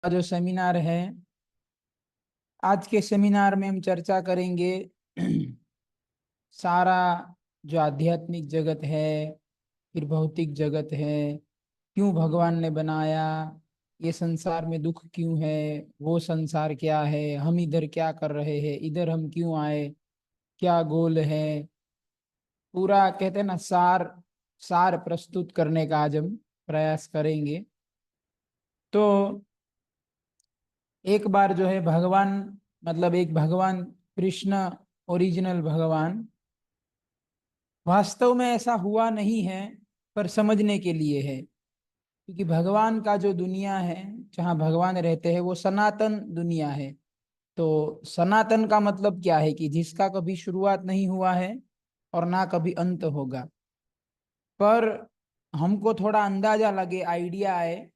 जो सेमिनार है, आज के सेमिनार में हम चर्चा करेंगे सारा जो आध्यात्मिक जगत है, फिर भौतिक जगत है, क्यों भगवान ने बनाया, ये संसार में दुख क्यों है, वो संसार क्या है, हम इधर क्या कर रहे हैं, इधर हम क्यों आए, क्या गोल है। पूरा कहते हैं ना, सार सार प्रस्तुत करने का आज हम प्रयास करेंगे। तो एक बार जो है भगवान, मतलब एक भगवान कृष्ण, ओरिजिनल भगवान, वास्तव में ऐसा हुआ नहीं है, पर समझने के लिए है। क्योंकि भगवान का जो दुनिया है, जहाँ भगवान रहते हैं, वो सनातन दुनिया है। तो सनातन का मतलब क्या है कि जिसका कभी शुरुआत नहीं हुआ है और ना कभी अंत होगा। पर हमको थोड़ा अंदाजा लगे, आइडिया आए,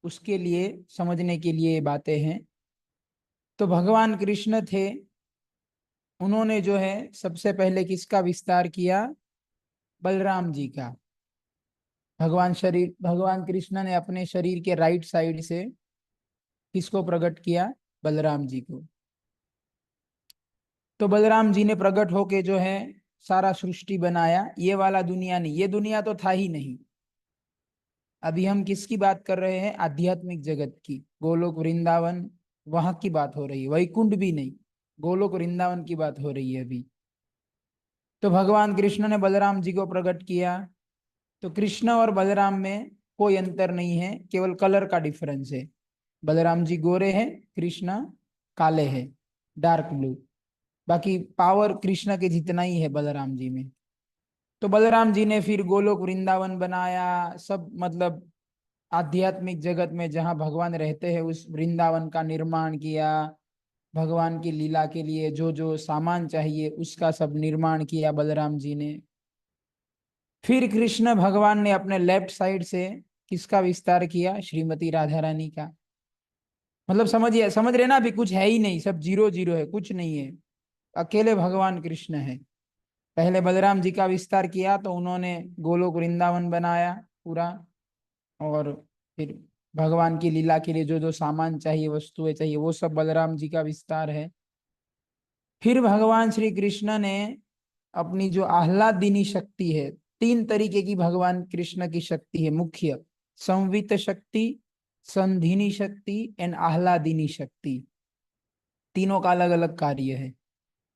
उसके लिए, समझने के लिए ये बातें हैं। तो भगवान कृष्ण थे, उन्होंने जो है सबसे पहले किसका विस्तार किया? बलराम जी का। भगवान कृष्ण ने अपने शरीर के राइट साइड से किसको प्रकट किया? बलराम जी को। तो बलराम जी ने प्रकट होके जो है सारा सृष्टि बनाया। ये वाला दुनिया नहीं, ये दुनिया तो था ही नहीं। अभी हम किसकी बात कर रहे हैं? आध्यात्मिक जगत की। गोलोक वृंदावन, वहां की बात हो रही है, वैकुंठ भी नहीं, गोलोक वृंदावन की बात हो रही है अभी। तो भगवान कृष्ण ने बलराम जी को प्रकट किया। तो कृष्ण और बलराम में कोई अंतर नहीं है, केवल कलर का डिफरेंस है। बलराम जी गोरे हैं, कृष्ण काले हैं, डार्क ब्लू। बाकी पावर कृष्ण के जितना ही है बलराम जी में। तो बलराम जी ने फिर गोलोक वृंदावन बनाया, सब मतलब आध्यात्मिक जगत में जहाँ भगवान रहते हैं उस वृंदावन का निर्माण किया। भगवान की लीला के लिए जो जो सामान चाहिए उसका सब निर्माण किया बलराम जी ने। फिर कृष्ण भगवान ने अपने लेफ्ट साइड से किसका विस्तार किया? श्रीमती राधा रानी का। मतलब समझिए, समझ रहे ना, अभी कुछ है ही नहीं, सब जीरो जीरो है, कुछ नहीं है, अकेले भगवान कृष्ण है। पहले बलराम जी का विस्तार किया तो उन्होंने गोलोक वृंदावन बनाया पूरा। और फिर भगवान की लीला के लिए जो जो सामान चाहिए, वस्तुएं चाहिए, वो सब बलराम जी का विस्तार है। फिर भगवान श्री कृष्ण ने अपनी जो आह्लादिनी शक्ति है, तीन तरीके की भगवान कृष्ण की शक्ति है मुख्य: संवित शक्ति, संधिनी शक्ति एंड आह्लादिनी शक्ति। तीनों का अलग अलग कार्य है।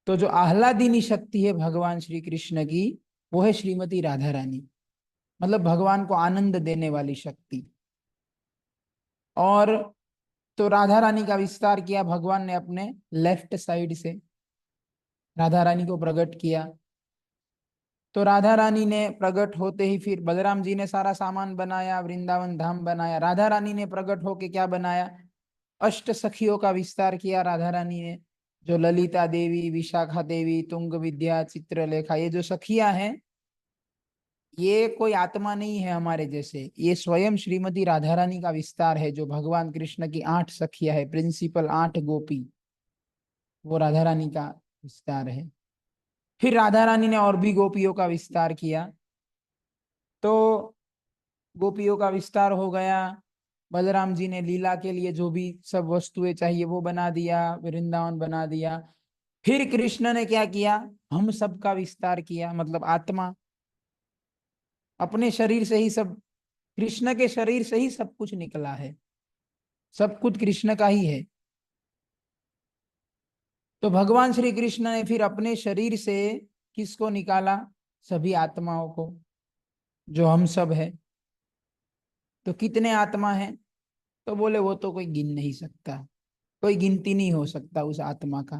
तो जो आह्लादिनी शक्ति है भगवान श्री कृष्ण की, वो है श्रीमती राधा रानी, मतलब भगवान को आनंद देने वाली शक्ति। और तो राधा रानी का विस्तार किया भगवान ने अपने लेफ्ट साइड से, राधा रानी को प्रकट किया। तो राधा रानी ने प्रकट होते ही फिर बलराम जी ने सारा सामान बनाया, वृंदावन धाम बनाया। राधा रानी ने प्रकट होके क्या बनाया? अष्ट सखियों का विस्तार किया राधा रानी ने। जो ललिता देवी, विशाखा देवी, तुंग विद्या, चित्रलेखा, ये जो सखियां हैं, ये कोई आत्मा नहीं है हमारे जैसे, ये स्वयं श्रीमती राधा रानी का विस्तार है। जो भगवान कृष्ण की 8 सखियां है, प्रिंसिपल 8 गोपी, वो राधा रानी का विस्तार है। फिर राधा रानी ने और भी गोपियों का विस्तार किया। तो गोपियों का विस्तार हो गया। बलराम जी ने लीला के लिए जो भी सब वस्तुएं चाहिए वो बना दिया, वृंदावन बना दिया। फिर कृष्ण ने क्या किया? हम सब का विस्तार किया, मतलब आत्मा। अपने शरीर से ही सब, कृष्ण के शरीर से ही सब कुछ निकला है, सब कुछ कृष्ण का ही है। तो भगवान श्री कृष्ण ने फिर अपने शरीर से किसको निकाला? सभी आत्माओं को, जो हम सब है। तो कितने आत्मा है? तो बोले वो तो कोई गिन नहीं सकता, कोई गिनती नहीं हो सकता उस आत्मा का,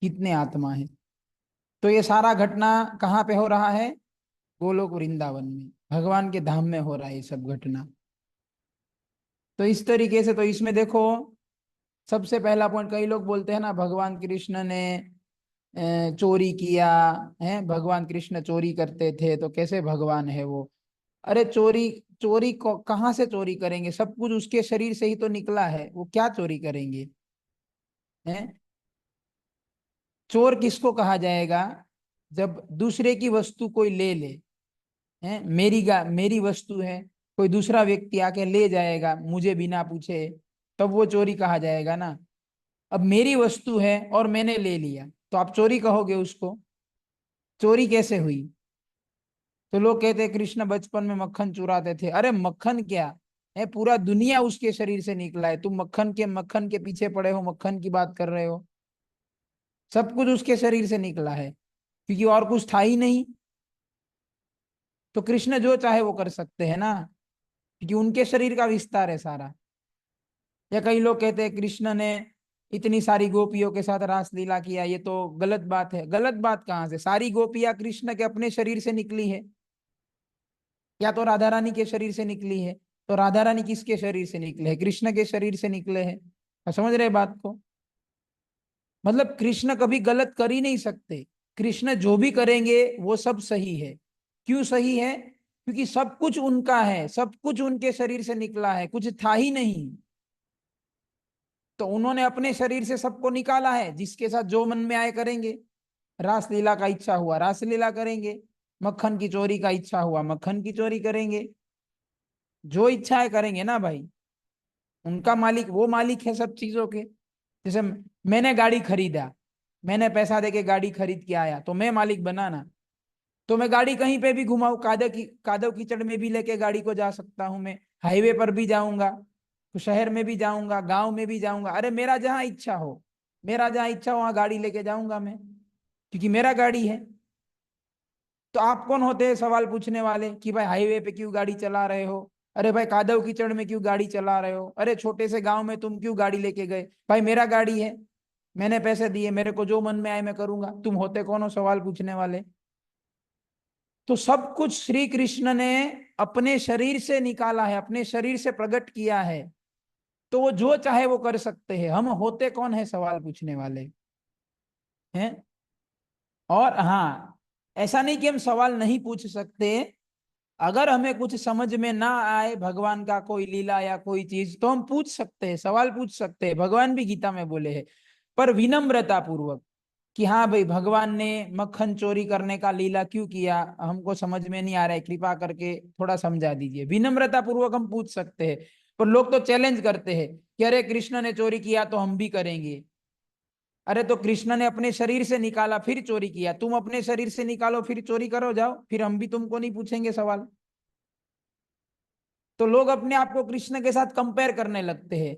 कितने आत्मा है। तो ये सारा घटना कहाँ पे हो रहा है? गोलोक वृंदावन में, भगवान के धाम में हो रहा है ये सब घटना। तो इस तरीके से, तो इसमें देखो, सबसे पहला पॉइंट, कई लोग बोलते हैं ना भगवान कृष्ण ने चोरी किया है, भगवान कृष्ण चोरी करते थे तो कैसे भगवान है वो? अरे चोरी, चोरी को कहाँ से चोरी करेंगे? सब कुछ उसके शरीर से ही तो निकला है, वो क्या चोरी करेंगे? हैं? चोर किसको कहा जाएगा? जब दूसरे की वस्तु कोई ले ले, हैं, मेरी वस्तु है, कोई दूसरा व्यक्ति आके ले जाएगा मुझे बिना पूछे, तब वो चोरी कहा जाएगा ना। अब मेरी वस्तु है और मैंने ले लिया तो आप चोरी कहोगे उसको? चोरी कैसे हुई? तो लोग कहते हैं कृष्ण बचपन में मक्खन चुराते थे। अरे मक्खन क्या है, पूरा दुनिया उसके शरीर से निकला है। तुम मक्खन के पीछे पड़े हो, मक्खन की बात कर रहे हो। सब कुछ उसके शरीर से निकला है, क्योंकि और कुछ था ही नहीं। तो कृष्ण जो चाहे वो कर सकते हैं ना, क्योंकि उनके शरीर का विस्तार है सारा। या कई लोग कहते हैं कृष्ण ने इतनी सारी गोपियों के साथ रास लीला किया, ये तो गलत बात है। गलत बात कहाँ से? सारी गोपियां कृष्ण के अपने शरीर से निकली है, या तो राधा रानी के शरीर से निकली है। तो राधा रानी किसके शरीर से निकले हैं? कृष्ण के शरीर से निकले हैं। आप समझ रहे बात को? मतलब कृष्ण कभी गलत कर ही नहीं सकते। कृष्ण जो भी करेंगे वो सब सही है। क्यों सही है? क्योंकि सब कुछ उनका है, सब कुछ उनके शरीर से निकला है, कुछ था ही नहीं। तो उन्होंने अपने शरीर से सबको निकाला है, जिसके साथ जो मन में आए करेंगे। रासलीला का इच्छा हुआ रासलीला करेंगे, मक्खन की चोरी का इच्छा हुआ मक्खन की चोरी करेंगे। जो इच्छा है करेंगे ना भाई। उनका मालिक, वो मालिक है सब चीजों के। जैसे मैंने गाड़ी खरीदा, मैंने पैसा देके गाड़ी खरीद के आया, तो मैं मालिक बना ना। तो मैं गाड़ी कहीं पे भी घुमाऊं, कादव कीचड़ में भी लेके गाड़ी को जा सकता हूं मैं। हाईवे पर भी जाऊंगा, तो शहर में भी जाऊंगा, गांव में भी जाऊंगा। अरे मेरा जहां इच्छा हो, मेरा जहां इच्छा हो वहां गाड़ी लेके जाऊंगा मैं, क्योंकि मेरा गाड़ी है। तो आप कौन होते हैं सवाल पूछने वाले कि भाई हाईवे पे क्यों गाड़ी चला रहे हो? अरे भाई कादव कीचड़ में क्यों गाड़ी चला रहे हो? अरे छोटे से गांव में तुम क्यों गाड़ी लेके गए? भाई मेरा गाड़ी है, मैंने पैसे दिए, मेरे को जो मन में आए मैं करूंगा। तुम होते कौन हो सवाल पूछने वाले? तो सब कुछ श्री कृष्ण ने अपने शरीर से निकाला है, अपने शरीर से प्रकट किया है। तो वो जो चाहे वो कर सकते हैं। हम होते कौन है सवाल पूछने वाले हैं? और हाँ, ऐसा नहीं कि हम सवाल नहीं पूछ सकते। अगर हमें कुछ समझ में ना आए, भगवान का कोई लीला या कोई चीज, तो हम पूछ सकते हैं, सवाल पूछ सकते हैं। भगवान भी गीता में बोले हैं, पर विनम्रता पूर्वक, कि हाँ भाई भगवान ने मक्खन चोरी करने का लीला क्यों किया, हमको समझ में नहीं आ रहा है, कृपा करके थोड़ा समझा दीजिए। विनम्रता पूर्वक हम पूछ सकते हैं। पर लोग तो चैलेंज करते हैं कि अरे कृष्ण ने चोरी किया तो हम भी करेंगे। अरे तो कृष्ण ने अपने शरीर से निकाला फिर चोरी किया, तुम अपने शरीर से निकालो फिर चोरी करो, जाओ, फिर हम भी तुमको नहीं पूछेंगे सवाल। तो लोग अपने आप को कृष्ण के साथ कंपेयर करने लगते हैं।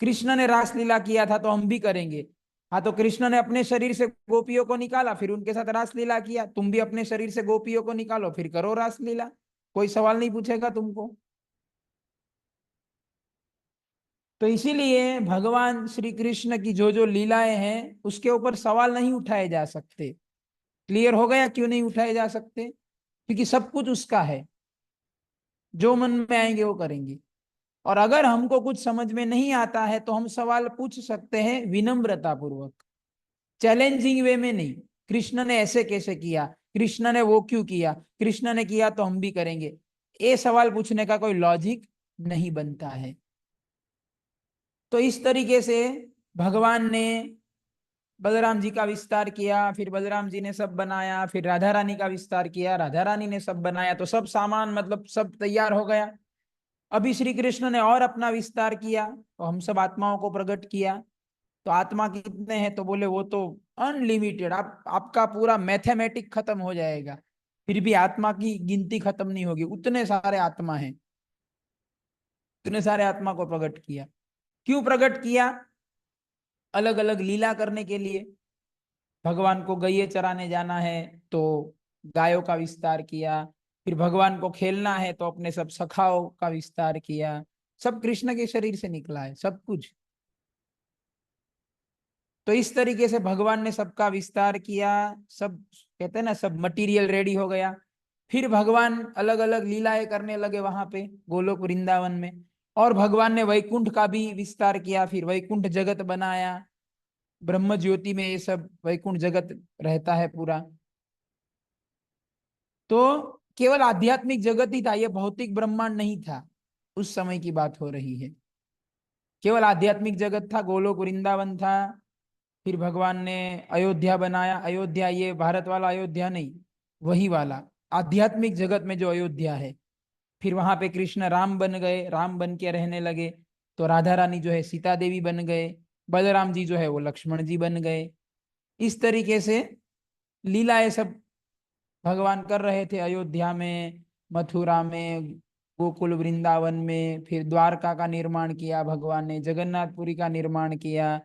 कृष्ण ने रासलीला किया था तो हम भी करेंगे। हाँ, तो कृष्ण ने अपने शरीर से गोपियों को निकाला फिर उनके साथ रासलीला किया, तुम भी अपने शरीर से गोपियों को निकालो फिर करो रासलीला। कोई सवाल नहीं पूछेगा तुमको। तो इसीलिए भगवान श्री कृष्ण की जो जो लीलाएं हैं उसके ऊपर सवाल नहीं उठाए जा सकते। क्लियर हो गया क्यों नहीं उठाए जा सकते? क्योंकि सब कुछ उसका है, जो मन में आएंगे वो करेंगे। और अगर हमको कुछ समझ में नहीं आता है तो हम सवाल पूछ सकते हैं विनम्रता पूर्वक, चैलेंजिंग वे में नहीं। कृष्ण ने ऐसे कैसे किया, कृष्ण ने वो क्यों किया, कृष्ण ने किया तो हम भी करेंगे, ये सवाल पूछने का कोई लॉजिक नहीं बनता है। तो इस तरीके से भगवान ने बलराम जी का विस्तार किया, फिर बलराम जी ने सब बनाया, फिर राधा रानी का विस्तार किया, राधा रानी ने सब बनाया, तो सब सामान मतलब सब तैयार हो गया। अभी श्री कृष्ण ने और अपना विस्तार किया, तो हम सब आत्माओं को प्रकट किया। तो आत्मा कितने हैं? तो बोले वो तो अनलिमिटेड, आप आपका पूरा मैथमेटिक खत्म हो जाएगा, फिर भी आत्मा की गिनती खत्म नहीं होगी, उतने सारे आत्मा हैं। उतने सारे आत्मा को प्रकट किया। क्यों प्रकट किया? अलग अलग लीला करने के लिए। भगवान को गैये चराने जाना है तो गायों का विस्तार किया, फिर भगवान को खेलना है तो अपने सब सखाओं का विस्तार किया। सब कृष्ण के शरीर से निकला है सब कुछ। तो इस तरीके से भगवान ने सबका विस्तार किया। सब कहते हैं ना, सब मटेरियल रेडी हो गया। फिर भगवान अलग अलग लीलाएं करने लगे वहां पे गोलोक वृंदावन में। और भगवान ने वैकुंठ का भी विस्तार किया, फिर वैकुंठ जगत बनाया। ब्रह्म ज्योति में ये सब वैकुंठ जगत रहता है पूरा। तो केवल आध्यात्मिक जगत ही था, ये भौतिक ब्रह्मांड नहीं था। उस समय की बात हो रही है। केवल आध्यात्मिक जगत था, गोलोक वृंदावन था। फिर भगवान ने अयोध्या बनाया। अयोध्या ये भारत वाला अयोध्या नहीं, वही वाला आध्यात्मिक जगत में जो अयोध्या है। फिर वहां पे कृष्ण राम बन गए, राम बन के रहने लगे। तो राधा रानी जो है सीता देवी बन गए, बलराम जी जो है वो लक्ष्मण जी बन गए। इस तरीके से लीलाएं सब भगवान कर रहे थे अयोध्या में, मथुरा में, गोकुल वृंदावन में, फिर द्वारका का निर्माण किया भगवान ने, जगन्नाथपुरी का निर्माण किया,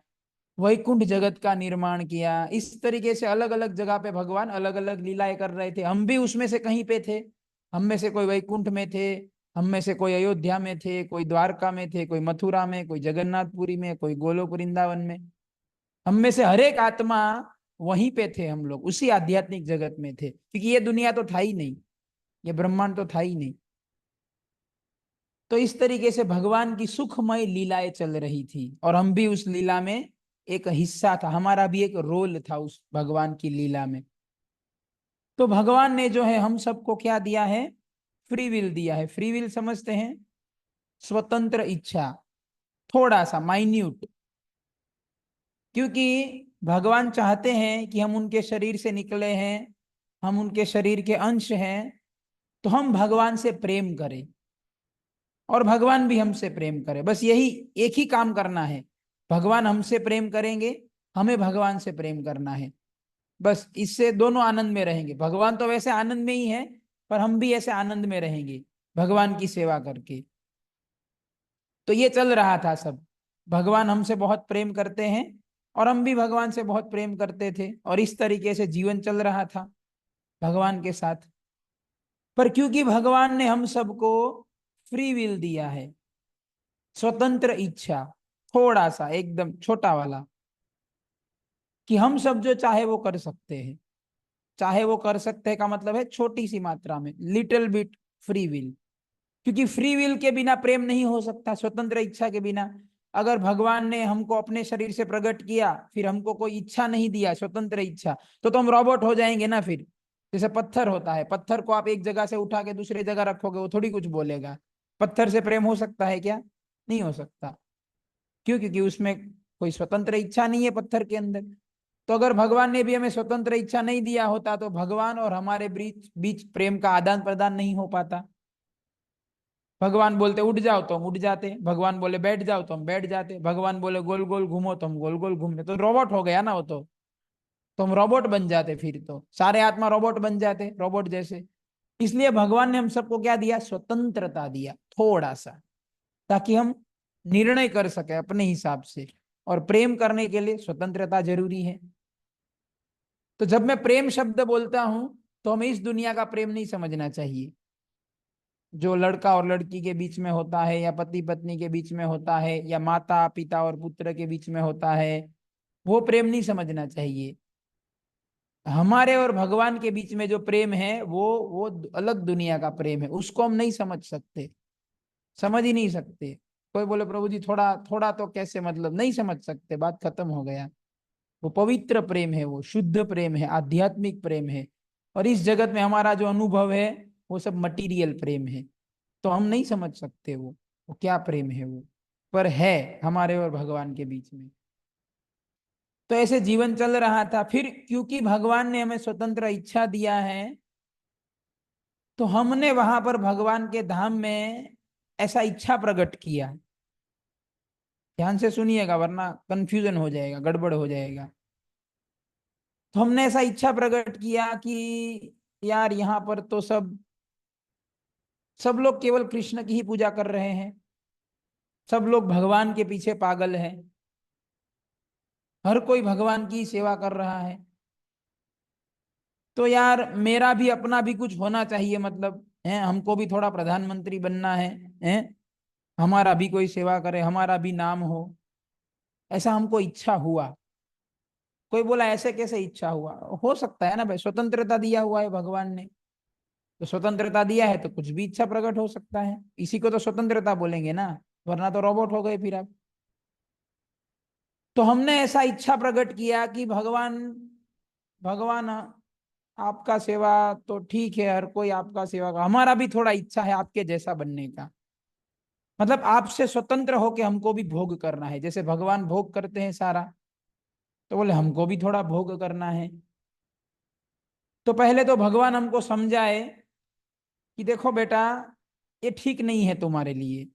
वैकुंठ जगत का निर्माण किया। इस तरीके से अलग अलग जगह पे भगवान अलग अलग लीलाएं कर रहे थे। हम भी उसमें से कहीं पे थे। हम में से कोई वैकुंठ में थे, हम में से कोई अयोध्या में थे, कोई द्वारका में थे, कोई मथुरा में, कोई जगन्नाथपुरी में, कोई गोलोक वृंदावन में। हम में से हर एक आत्मा वहीं पे थे, हम लोग उसी आध्यात्मिक जगत में थे, क्योंकि ये दुनिया तो था ही नहीं, ये ब्रह्मांड तो था ही नहीं। तो इस तरीके से भगवान की सुखमय लीलाएं चल रही थी और हम भी उस लीला में एक हिस्सा था, हमारा भी एक रोल था उस भगवान की लीला में। तो भगवान ने जो है हम सबको क्या दिया है? फ्री विल दिया है। फ्री विल समझते हैं? स्वतंत्र इच्छा, थोड़ा सा माइन्यूट। क्योंकि भगवान चाहते हैं कि हम उनके शरीर से निकले हैं, हम उनके शरीर के अंश हैं, तो हम भगवान से प्रेम करें और भगवान भी हमसे प्रेम करे। बस यही एक ही काम करना है। भगवान हमसे प्रेम करेंगे, हमें भगवान से प्रेम करना है। बस इससे दोनों आनंद में रहेंगे। भगवान तो वैसे आनंद में ही है, पर हम भी ऐसे आनंद में रहेंगे भगवान की सेवा करके। तो ये चल रहा था सब। भगवान हमसे बहुत प्रेम करते हैं और हम भी भगवान से बहुत प्रेम करते थे, और इस तरीके से जीवन चल रहा था भगवान के साथ। पर क्योंकि भगवान ने हम सबको फ्री विल दिया है, स्वतंत्र इच्छा, थोड़ा सा एकदम छोटा वाला, कि हम सब जो चाहे वो कर सकते हैं। चाहे वो कर सकते हैं का मतलब है छोटी सी मात्रा में, लिटिल बिट फ्री विल। क्योंकि फ्री विल के बिना प्रेम नहीं हो सकता, स्वतंत्र इच्छा के बिना। अगर भगवान ने हमको अपने शरीर से प्रकट किया, फिर हमको कोई इच्छा नहीं दिया, स्वतंत्र इच्छा, तो हम रोबोट हो जाएंगे ना फिर। जैसे पत्थर होता है, पत्थर को आप एक जगह से उठा के दूसरे जगह रखोगे, वो थोड़ी कुछ बोलेगा। पत्थर से प्रेम हो सकता है क्या? नहीं हो सकता। क्यों? क्योंकि उसमें कोई स्वतंत्र इच्छा नहीं है पत्थर के अंदर। तो अगर भगवान ने भी हमें स्वतंत्र इच्छा नहीं दिया होता, तो भगवान और हमारे बीच बीच प्रेम का आदान प्रदान नहीं हो पाता। भगवान बोलते उठ जाओ तो हम उठ जाते, भगवान बोले बैठ जाओ तो हम बैठ जाते, भगवान बोले गोल गोल घूमो तो हम गोल गोल घूमते। तो रोबोट हो गया ना वो तो हम रोबोट बन जाते, फिर तो सारे आत्मा रोबोट बन जाते, रोबोट जैसे। इसलिए भगवान ने हम सबको क्या दिया? स्वतंत्रता दिया, थोड़ा सा, ताकि हम निर्णय कर सके अपने हिसाब से। और प्रेम करने के लिए स्वतंत्रता जरूरी है। तो जब मैं प्रेम शब्द बोलता हूं, तो हमें इस दुनिया का प्रेम नहीं समझना चाहिए, जो लड़का और लड़की के बीच में होता है, या पति पत्नी के बीच में होता है, या माता पिता और पुत्र के बीच में होता है। वो प्रेम नहीं समझना चाहिए। हमारे और भगवान के बीच में जो प्रेम है, वो अलग दुनिया का प्रेम है, उसको हम नहीं समझ सकते, समझ ही नहीं सकते। कोई बोले प्रभु जी थोड़ा थोड़ा तो कैसे, मतलब नहीं समझ सकते, बात खत्म हो गया। वो पवित्र प्रेम है, वो शुद्ध प्रेम है, आध्यात्मिक प्रेम है। और इस जगत में हमारा जो अनुभव है, वो सब मटीरियल प्रेम है। तो हम नहीं समझ सकते वो क्या प्रेम है वो, पर है हमारे और भगवान के बीच में। तो ऐसे जीवन चल रहा था। फिर क्योंकि भगवान ने हमें स्वतंत्र इच्छा दिया है, तो हमने वहां पर भगवान के धाम में ऐसा इच्छा प्रकट किया। ध्यान से सुनिएगा, वरना कंफ्यूजन हो जाएगा, गड़बड़ हो जाएगा। तो हमने ऐसा इच्छा प्रकट किया कि यार यहाँ पर तो सब लोग केवल कृष्ण की ही पूजा कर रहे हैं, सब लोग भगवान के पीछे पागल है, हर कोई भगवान की सेवा कर रहा है। तो यार मेरा भी अपना भी कुछ होना चाहिए, मतलब है, हमको भी थोड़ा प्रधानमंत्री बनना है, हमारा भी कोई सेवा करे, हमारा भी नाम हो। ऐसा हमको इच्छा हुआ। कोई बोला ऐसे कैसे इच्छा हुआ? हो सकता है ना भाई, स्वतंत्रता दिया हुआ है भगवान ने, तो स्वतंत्रता दिया है तो कुछ भी इच्छा प्रकट हो सकता है। इसी को तो स्वतंत्रता बोलेंगे ना, वरना तो रोबोट हो गए फिर आप। तो हमने ऐसा इच्छा प्रकट किया कि भगवान, भगवान आपका सेवा तो ठीक है, हर कोई आपका सेवा का, हमारा भी थोड़ा इच्छा है आपके जैसा बनने का। मतलब आपसे स्वतंत्र होके हमको भी भोग करना है, जैसे भगवान भोग करते हैं सारा, तो बोले हमको भी थोड़ा भोग करना है। तो पहले तो भगवान हमको समझाए कि देखो बेटा, ये ठीक नहीं है तुम्हारे लिए।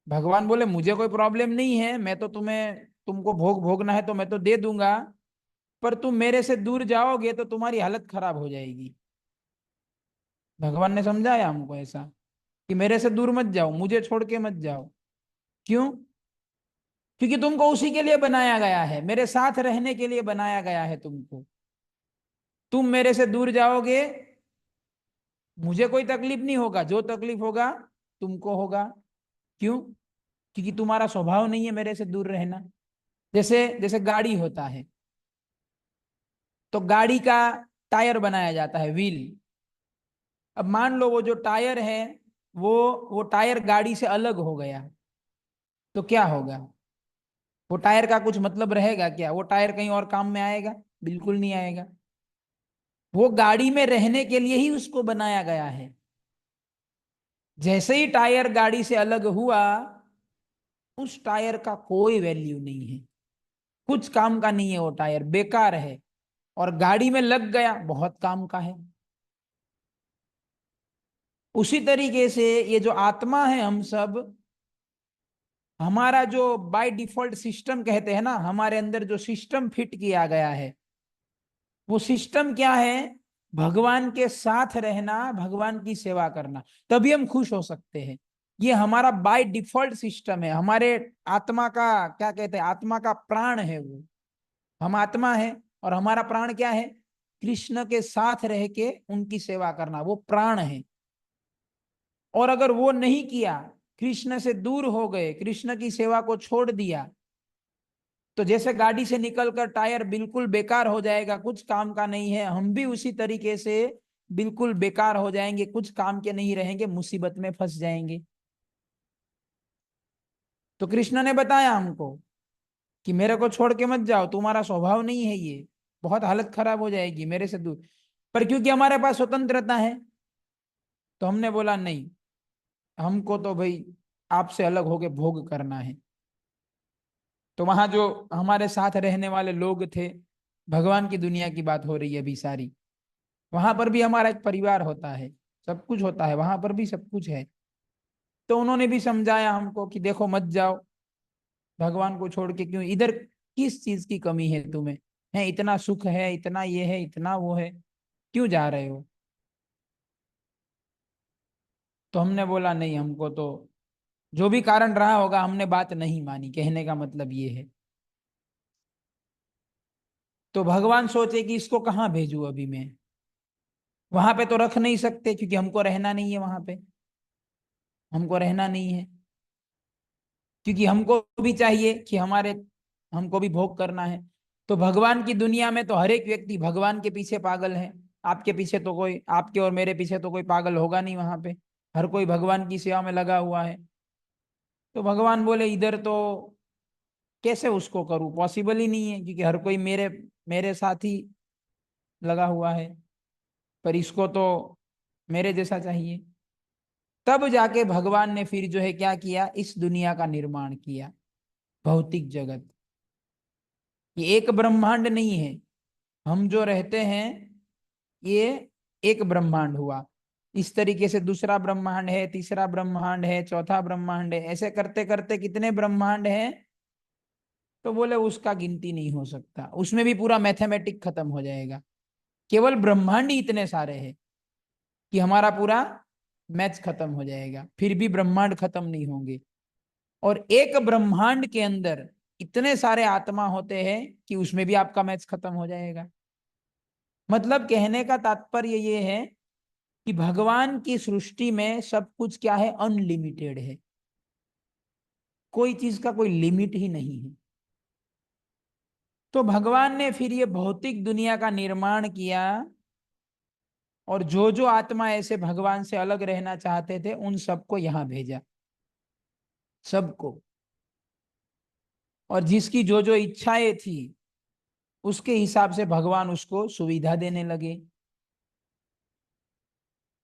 भगवान बोले मुझे कोई प्रॉब्लम नहीं है, मैं तो तुम्हें, तुमको भोग भोगना है तो मैं तो दे दूंगा, पर तुम मेरे से दूर जाओगे तो तुम्हारी हालत खराब हो जाएगी। भगवान ने समझाया हमको ऐसा कि मेरे से दूर मत जाओ, मुझे छोड़ के मत जाओ। क्यों? क्योंकि तुमको उसी के लिए बनाया गया है, मेरे साथ रहने के लिए बनाया गया है तुमको। तुम मेरे से दूर जाओगे, मुझे कोई तकलीफ नहीं होगा, जो तकलीफ होगा तुमको होगा। क्यों? क्योंकि तुम्हारा स्वभाव नहीं है मेरे से दूर रहना। जैसे जैसे गाड़ी होता है, तो गाड़ी का टायर बनाया जाता है, व्हील। अब मान लो वो जो टायर है, वो वो टायर गाड़ी से अलग हो गया, तो क्या होगा? वो टायर का कुछ मतलब रहेगा क्या? वो टायर कहीं और काम में आएगा? बिल्कुल नहीं आएगा। वो गाड़ी में रहने के लिए ही उसको बनाया गया है। जैसे ही टायर गाड़ी से अलग हुआ, उस टायर का कोई वैल्यू नहीं है, कुछ काम का नहीं है, वो टायर बेकार है। और गाड़ी में लग गया, बहुत काम का है। उसी तरीके से ये जो आत्मा है, हम सब, हमारा जो बाय डिफॉल्ट सिस्टम कहते हैं ना, हमारे अंदर जो सिस्टम फिट किया गया है, वो सिस्टम क्या है? भगवान के साथ रहना, भगवान की सेवा करना, तभी हम खुश हो सकते हैं। ये हमारा बाय डिफॉल्ट सिस्टम है। हमारे आत्मा का क्या कहते हैं, आत्मा का प्राण है वो। हम आत्मा है और हमारा प्राण क्या है? कृष्ण के साथ रह के उनकी सेवा करना, वो प्राण है। और अगर वो नहीं किया, कृष्ण से दूर हो गए, कृष्ण की सेवा को छोड़ दिया, तो जैसे गाड़ी से निकलकर टायर बिल्कुल बेकार हो जाएगा, कुछ काम का नहीं है, हम भी उसी तरीके से बिल्कुल बेकार हो जाएंगे, कुछ काम के नहीं रहेंगे, मुसीबत में फंस जाएंगे। तो कृष्ण ने बताया हमको कि मेरे को छोड़ के मत जाओ, तुम्हारा स्वभाव नहीं है ये, बहुत हालत खराब हो जाएगी मेरे से दूर। पर क्योंकि हमारे पास स्वतंत्रता है, तो हमने बोला नहीं, हमको तो भाई आपसे अलग होके भोग करना है। तो वहां जो हमारे साथ रहने वाले लोग थे, भगवान की दुनिया की बात हो रही है अभी सारी, वहां पर भी हमारा एक परिवार होता है, सब कुछ होता है, वहां पर भी सब कुछ है। तो उन्होंने भी समझाया हमको कि देखो मत जाओ, भगवान को छोड़ के क्यों इधर, किस चीज की कमी है तुम्हें? है इतना सुख है, इतना ये है, इतना वो है, क्यों जा रहे हो? तो हमने बोला नहीं, हमको तो जो भी कारण रहा होगा, हमने बात नहीं मानी, कहने का मतलब ये है। तो भगवान सोचे कि इसको कहाँ भेजूं अभी मैं, वहां पे तो रख नहीं सकते, क्योंकि हमको रहना नहीं है वहां पे, हमको रहना नहीं है। क्योंकि हमको भी चाहिए कि हमारे, हमको भी भोग करना है। तो भगवान की दुनिया में तो हर एक व्यक्ति भगवान के पीछे पागल है। आपके पीछे तो कोई, आपके और मेरे पीछे तो कोई पागल होगा नहीं वहां पे। हर कोई भगवान की सेवा में लगा हुआ है। तो भगवान बोले इधर तो कैसे उसको करूं, पॉसिबल ही नहीं है, क्योंकि हर कोई मेरे मेरे साथ ही लगा हुआ है। पर इसको तो मेरे जैसा चाहिए। तब जाके भगवान ने फिर जो है क्या किया, इस दुनिया का निर्माण किया, भौतिक जगत। ये एक ब्रह्मांड नहीं है, हम जो रहते हैं ये एक ब्रह्मांड हुआ। इस तरीके से दूसरा ब्रह्मांड है, तीसरा ब्रह्मांड है, चौथा ब्रह्मांड है, ऐसे करते करते कितने ब्रह्मांड हैं? तो बोले उसका गिनती नहीं हो सकता, उसमें भी पूरा मैथमेटिक खत्म हो जाएगा। केवल ब्रह्मांड ही इतने सारे हैं कि हमारा पूरा मैथ्स खत्म हो जाएगा, फिर भी ब्रह्मांड खत्म नहीं होंगे। और एक ब्रह्मांड के अंदर इतने सारे आत्मा होते हैं कि उसमें भी आपका मैथ्स खत्म हो जाएगा। मतलब कहने का तात्पर्य ये है कि भगवान की सृष्टि में सब कुछ क्या है, अनलिमिटेड है। कोई चीज का कोई लिमिट ही नहीं है। तो भगवान ने फिर ये भौतिक दुनिया का निर्माण किया, और जो जो आत्मा ऐसे भगवान से अलग रहना चाहते थे उन सबको यहां भेजा, सबको। और जिसकी जो जो इच्छाएं थी, उसके हिसाब से भगवान उसको सुविधा देने लगे।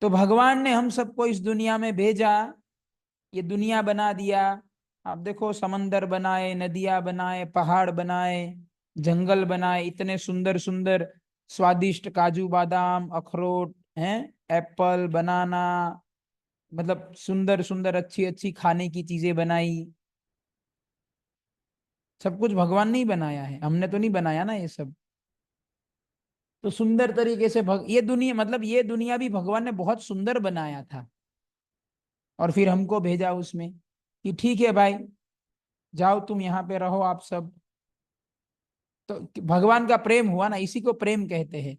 तो भगवान ने हम सबको इस दुनिया में भेजा, ये दुनिया बना दिया। आप देखो, समंदर बनाए, नदियां बनाए, पहाड़ बनाए, जंगल बनाए, इतने सुंदर सुंदर स्वादिष्ट काजू बादाम अखरोट हैं, एप्पल बनाना, मतलब सुंदर सुंदर अच्छी अच्छी खाने की चीजें बनाई, सब कुछ भगवान ने ही बनाया है, हमने तो नहीं बनाया ना ये सब। तो सुंदर तरीके से ये दुनिया, मतलब ये दुनिया भी भगवान ने बहुत सुंदर बनाया था। और फिर हमको भेजा उसमें कि ठीक है भाई, जाओ तुम यहाँ पे रहो आप सब। तो भगवान का प्रेम हुआ ना, इसी को प्रेम कहते हैं।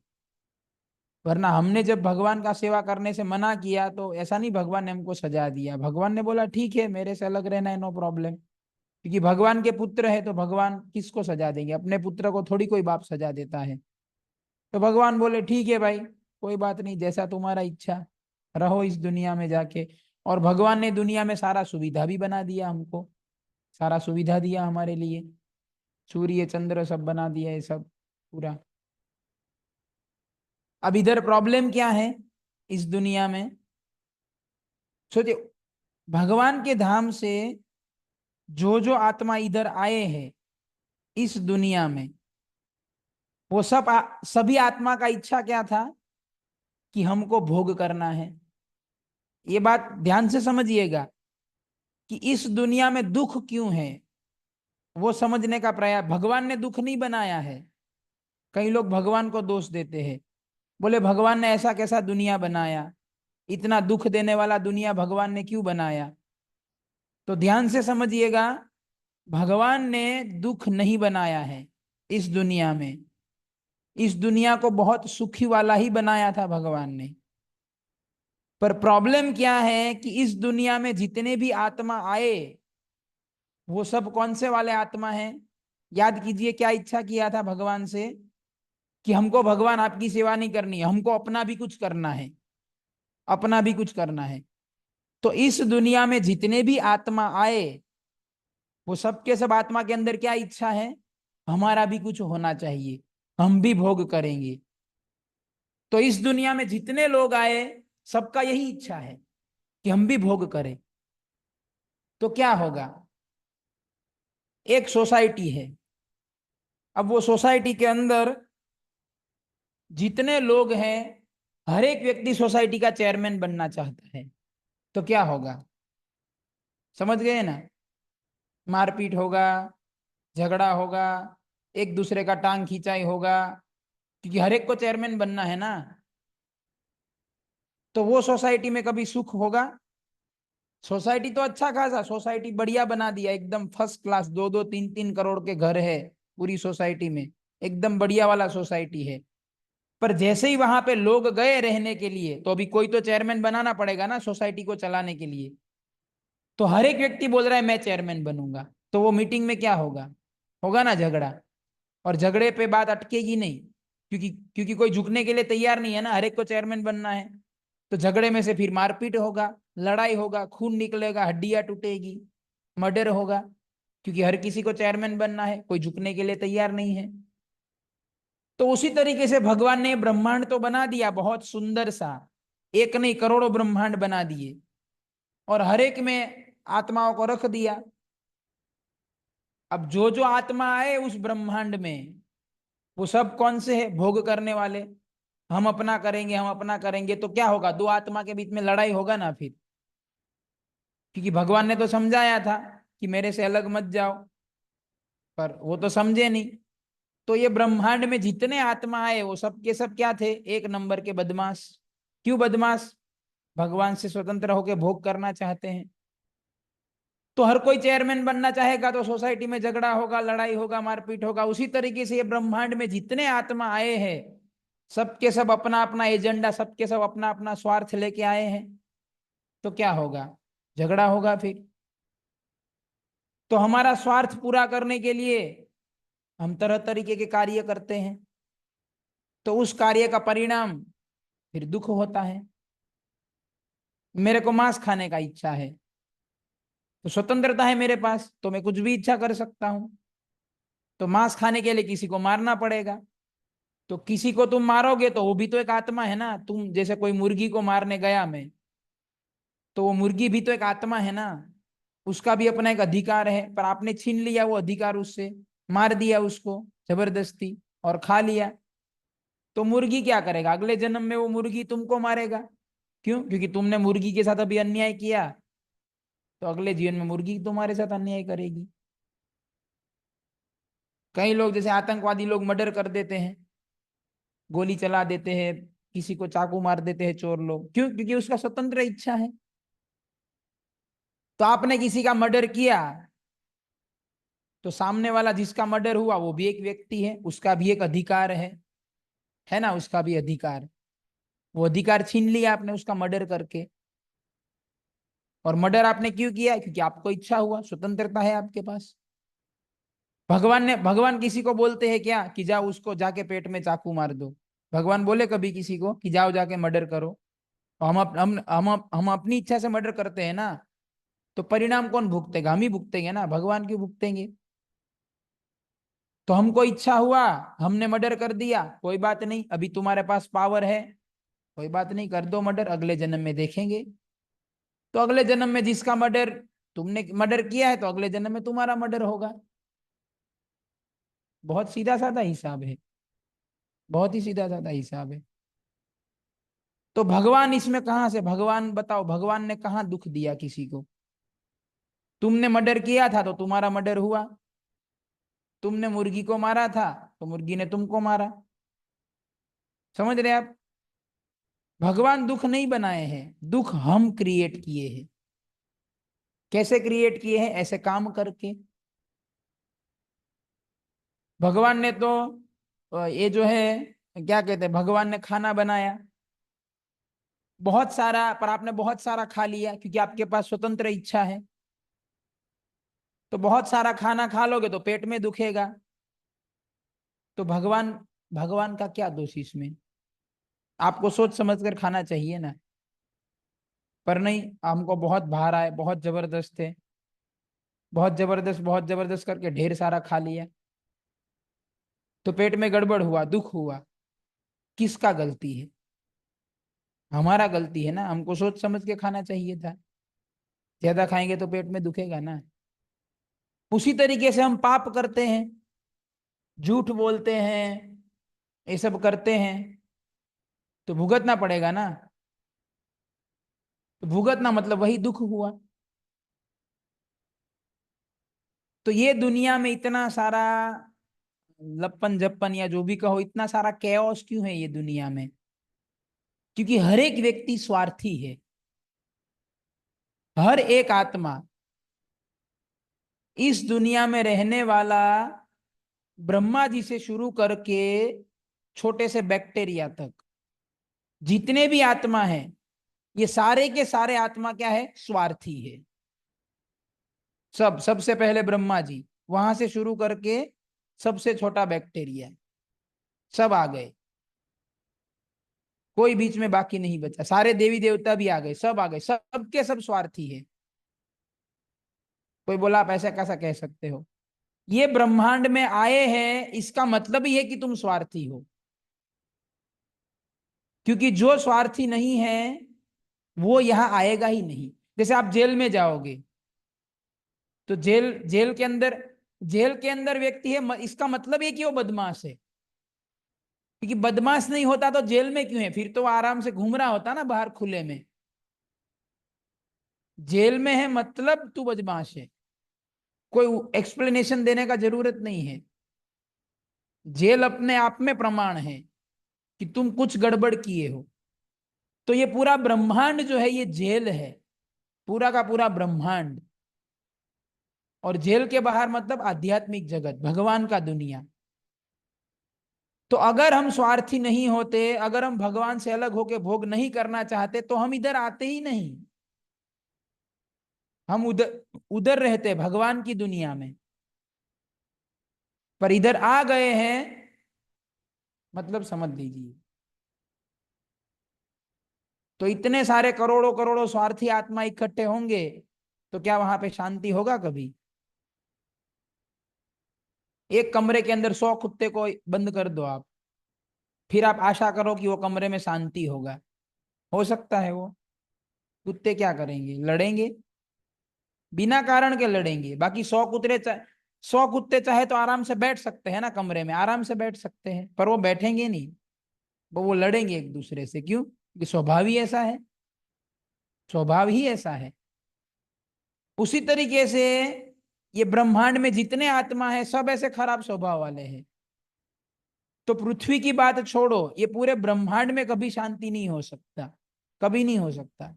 वरना हमने जब भगवान का सेवा करने से मना किया तो ऐसा नहीं भगवान ने हमको सजा दिया, भगवान ने बोला ठीक है मेरे से अलग रहना है, नो प्रॉब्लम। क्योंकि भगवान के पुत्र है तो भगवान किसको सजा देंगे, अपने पुत्र को थोड़ी कोई बाप सजा देता है। तो भगवान बोले ठीक है भाई, कोई बात नहीं, जैसा तुम्हारा इच्छा, रहो इस दुनिया में जाके। और भगवान ने दुनिया में सारा सुविधा भी बना दिया हमको, सारा सुविधा दिया हमारे लिए, सूर्य चंद्र सब बना दिया ये सब पूरा। अब इधर प्रॉब्लम क्या है इस दुनिया में, सोचिए, भगवान के धाम से जो जो आत्मा इधर आए हैं इस दुनिया में, वो सभी आत्मा का इच्छा क्या था कि हमको भोग करना है। ये बात ध्यान से समझिएगा कि इस दुनिया में दुख क्यों है, वो समझने का प्रयास। भगवान ने दुख नहीं बनाया है। कई लोग भगवान को दोष देते हैं, बोले भगवान ने ऐसा कैसा दुनिया बनाया, इतना दुख देने वाला दुनिया भगवान ने क्यों बनाया। तो ध्यान से समझिएगा, भगवान ने दुख नहीं बनाया है इस दुनिया में। इस दुनिया को बहुत सुखी वाला ही बनाया था भगवान ने। पर प्रॉब्लम क्या है कि इस दुनिया में जितने भी आत्मा आए, वो सब कौन से वाले आत्मा हैं। याद कीजिए क्या इच्छा किया था भगवान से, कि हमको भगवान आपकी सेवा नहीं करनी है, हमको अपना भी कुछ करना है, अपना भी कुछ करना है। तो इस दुनिया में जितने भी आत्मा आए, वो सब के सब आत्मा के अंदर क्या इच्छा है, हमारा भी कुछ होना चाहिए, हम भी भोग करेंगे। तो इस दुनिया में जितने लोग आए, सबका यही इच्छा है कि हम भी भोग करें। तो क्या होगा, एक सोसाइटी है, अब वो सोसाइटी के अंदर जितने लोग हैं, हर एक व्यक्ति सोसाइटी का चेयरमैन बनना चाहता है। तो क्या होगा, समझ गए ना, मारपीट होगा, झगड़ा होगा, एक दूसरे का टांग खींचाई होगा, क्योंकि हर एक को चेयरमैन बनना है ना। तो वो सोसाइटी में कभी सुख होगा। सोसाइटी तो अच्छा खासा, सोसाइटी बढ़िया बना दिया, एकदम फर्स्ट क्लास, 2-2 3-3 करोड़ के घर है पूरी सोसाइटी में, एकदम बढ़िया वाला सोसाइटी है। पर जैसे ही वहां पे लोग गए रहने के लिए, तो अभी कोई तो चेयरमैन बनाना पड़ेगा ना सोसाइटी को चलाने के लिए। तो हर एक व्यक्ति बोल रहा है मैं चेयरमैन बनूंगा, तो वो मीटिंग में क्या होगा, होगा ना झगड़ा। और झगड़े पे बात अटकेगी नहीं, क्योंकि क्योंकि कोई झुकने के लिए तैयार नहीं है ना, हर एक को चेयरमैन बनना है। तो झगड़े में से फिर मारपीट होगा, लड़ाई होगा, खून निकलेगा, हड्डियां टूटेगी, मर्डर होगा, क्योंकि हर किसी को चेयरमैन बनना है, कोई झुकने के लिए तैयार नहीं है। तो उसी तरीके से भगवान ने ब्रह्मांड तो बना दिया बहुत सुंदर सा, एक नहीं करोड़ों ब्रह्मांड बना दिए, और हर एक में आत्माओं को रख दिया। अब जो जो आत्मा आए उस ब्रह्मांड में, वो सब कौन से है, भोग करने वाले। हम अपना करेंगे, हम अपना करेंगे, तो क्या होगा, दो आत्मा के बीच में लड़ाई होगा ना फिर। क्योंकि भगवान ने तो समझाया था कि मेरे से अलग मत जाओ, पर वो तो समझे नहीं। तो ये ब्रह्मांड में जितने आत्मा आए, वो सब के सब क्या थे, एक नंबर के बदमाश। क्यों बदमाश, भगवान से स्वतंत्र होकर भोग करना चाहते हैं। तो हर कोई चेयरमैन बनना चाहेगा, तो सोसाइटी में झगड़ा होगा, लड़ाई होगा, मारपीट होगा। उसी तरीके से ये ब्रह्मांड में जितने आत्मा आए हैं, सबके सब अपना अपना एजेंडा, सबके सब अपना अपना स्वार्थ लेके आए हैं। तो क्या होगा, झगड़ा होगा फिर। तो हमारा स्वार्थ पूरा करने के लिए हम तरह तरीके के कार्य करते हैं, तो उस कार्य का परिणाम फिर दुख होता है। मेरे को मांस खाने का इच्छा है, तो स्वतंत्रता है मेरे पास, तो मैं कुछ भी इच्छा कर सकता हूं। तो मांस खाने के लिए किसी को मारना पड़ेगा। तो किसी को तुम मारोगे तो वो भी तो एक आत्मा है ना। तुम जैसे कोई मुर्गी को मारने गया मैं, तो वो मुर्गी भी तो एक आत्मा है ना, उसका भी अपना एक अधिकार है। पर आपने छीन लिया वो अधिकार उससे, मार दिया उसको जबरदस्ती और खा लिया। तो मुर्गी क्या करेगा, अगले जन्म में वो मुर्गी तुमको मारेगा। क्यों? क्योंकि तुमने मुर्गी के साथ अभी अन्याय किया, तो अगले जीवन में मुर्गी तुम्हारे साथ अन्याय करेगी। कई लोग जैसे आतंकवादी लोग मर्डर कर देते हैं, गोली चला देते हैं, किसी को चाकू मार देते हैं चोर लोग, क्यों? क्योंकि उसका स्वतंत्र इच्छा है। तो आपने किसी का मर्डर किया, तो सामने वाला जिसका मर्डर हुआ वो भी एक व्यक्ति है, उसका भी एक अधिकार है ना, उसका भी अधिकार। वो अधिकार छीन लिया आपने उसका मर्डर करके। और मर्डर आपने क्यों किया? क्योंकि आपको इच्छा हुआ, स्वतंत्रता है आपके पास। भगवान किसी को बोलते हैं क्या कि जाओ उसको जाके पेट में चाकू मार दो? भगवान बोले कभी किसी को कि जाओ जाके मर्डर करो? तो हम अपनी इच्छा से मर्डर करते हैं ना, तो परिणाम कौन भुगतेगा? हम ही भुगतेंगे ना, भगवान क्यों भुगतेंगे? तो हमको इच्छा हुआ, हमने मर्डर कर दिया, कोई बात नहीं, अभी तुम्हारे पास पावर है, कोई बात नहीं, कर दो मर्डर, अगले जन्म में देखेंगे। तो अगले जन्म में जिसका मर्डर तुमने मर्डर किया है, तो अगले जन्म में तुम्हारा मर्डर होगा। बहुत सीधा साधा हिसाब है, बहुत ही सीधा साधा हिसाब है। तो भगवान इसमें कहां से, भगवान बताओ, भगवान ने कहां दुख दिया किसी को? तुमने मर्डर किया था तो तुम्हारा मर्डर हुआ, तुमने मुर्गी को मारा था तो मुर्गी ने तुमको मारा। समझ रहे आप? भगवान दुख नहीं बनाए हैं, दुख हम क्रिएट किए हैं। कैसे क्रिएट किए हैं? ऐसे काम करके। भगवान ने तो ये जो है, क्या कहते हैं, भगवान ने खाना बनाया बहुत सारा, पर आपने बहुत सारा खा लिया क्योंकि आपके पास स्वतंत्र इच्छा है। तो बहुत सारा खाना खा लोगे तो पेट में दुखेगा। तो भगवान भगवान का क्या दोष इसमें? आपको सोच समझ कर खाना चाहिए ना। पर नहीं, हमको बहुत भार आए, बहुत जबरदस्त है, बहुत जबरदस्त करके ढेर सारा खा लिया, तो पेट में गड़बड़ हुआ, दुख हुआ। किसका गलती है? हमारा गलती है ना, हमको सोच समझ के खाना चाहिए था। ज्यादा खाएंगे तो पेट में दुखेगा ना। उसी तरीके से हम पाप करते हैं, झूठ बोलते हैं, ये सब करते हैं, तो भुगतना पड़ेगा ना। तो भुगतना मतलब वही दुख हुआ। तो ये दुनिया में इतना सारा लप्पन झप्पन या जो भी कहो, इतना सारा कैओस क्यों है ये दुनिया में? क्योंकि हर एक व्यक्ति स्वार्थी है। हर एक आत्मा, इस दुनिया में रहने वाला, ब्रह्मा जी से शुरू करके छोटे से बैक्टीरिया तक, जितने भी आत्मा हैं, ये सारे के सारे आत्मा क्या है? स्वार्थी है। सबसे पहले ब्रह्मा जी, वहां से शुरू करके सबसे छोटा बैक्टीरिया, सब आ गए, कोई बीच में बाकी नहीं बचा। सारे देवी देवता भी आ गए, सब आ गए, सबके सब स्वार्थी है। कोई बोला आप ऐसा कैसा कह सकते हो? ये ब्रह्मांड में आए हैं, इसका मतलब ही है कि तुम स्वार्थी हो। क्योंकि जो स्वार्थी नहीं है वो यहां आएगा ही नहीं। जैसे आप जेल में जाओगे, तो जेल के अंदर व्यक्ति है, इसका मतलब है कि वो बदमाश है। क्योंकि बदमाश नहीं होता तो जेल में क्यों है? फिर तो आराम से घूम रहा होता ना बाहर खुले में। जेल में है मतलब तू बदमाश है, कोई एक्सप्लेनेशन देने का जरूरत नहीं है। जेल अपने आप में प्रमाण है कि तुम कुछ गड़बड़ किए हो। तो ये पूरा ब्रह्मांड जो है ये जेल है, पूरा का पूरा ब्रह्मांड। और जेल के बाहर मतलब आध्यात्मिक जगत, भगवान का दुनिया। तो अगर हम स्वार्थी नहीं होते, अगर हम भगवान से अलग होके भोग नहीं करना चाहते, तो हम इधर आते ही नहीं। हम उधर उधर रहते भगवान की दुनिया में, पर इधर आ गए हैं, मतलब समझ लीजिए। तो इतने सारे करोड़ों करोड़ों स्वार्थी आत्मा इकट्ठे होंगे, तो क्या वहां पे शांति होगा कभी? एक कमरे के अंदर 100 कुत्ते को बंद कर दो आप, फिर आप आशा करो कि वो कमरे में शांति होगा? हो सकता है वो? कुत्ते क्या करेंगे? लड़ेंगे, बिना कारण के लड़ेंगे। बाकी 100 कुत्ते चाहे तो आराम से बैठ सकते हैं ना, कमरे में आराम से बैठ सकते हैं, पर वो बैठेंगे नहीं, वो लड़ेंगे एक दूसरे से। क्यों? कि स्वभाव ही ऐसा है। स्वभाव ही ऐसा है। उसी तरीके से ये ब्रह्मांड में जितने आत्मा है सब ऐसे खराब स्वभाव वाले हैं। तो पृथ्वी की बात छोड़ो, ये पूरे ब्रह्मांड में कभी शांति नहीं हो सकता, कभी नहीं हो सकता,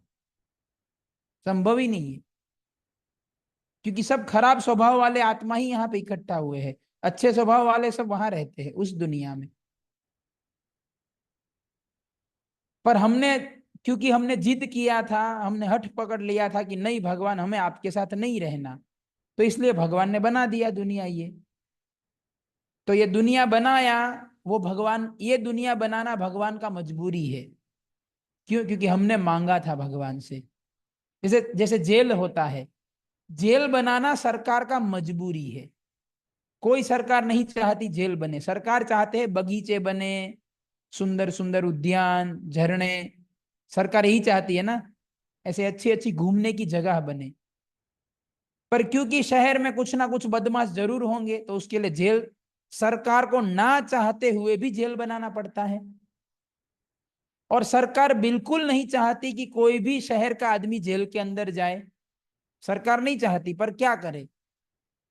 संभव ही नहीं है। क्योंकि सब खराब स्वभाव वाले आत्मा ही यहाँ पे इकट्ठा हुए हैं, अच्छे स्वभाव वाले सब वहां रहते हैं उस दुनिया में। पर हमने, क्योंकि हमने जिद किया था, हमने हठ पकड़ लिया था कि नहीं भगवान हमें आपके साथ नहीं रहना, तो इसलिए भगवान ने बना दिया दुनिया ये। तो ये दुनिया बनाया वो भगवान, ये दुनिया बनाना भगवान का मजबूरी है। क्यों? क्योंकि हमने मांगा था भगवान से। जैसे जैसे जेल होता है, जेल बनाना सरकार का मजबूरी है। कोई सरकार नहीं चाहती जेल बने, सरकार चाहते हैं बगीचे बने, सुंदर सुंदर उद्यान, झरने, सरकार यही चाहती है ना, ऐसे अच्छी अच्छी घूमने की जगह बने। पर क्योंकि शहर में कुछ ना कुछ बदमाश जरूर होंगे, तो उसके लिए जेल, सरकार को ना चाहते हुए भी जेल बनाना पड़ता है। और सरकार बिल्कुल नहीं चाहती कि कोई भी शहर का आदमी जेल के अंदर जाए, सरकार नहीं चाहती, पर क्या करे,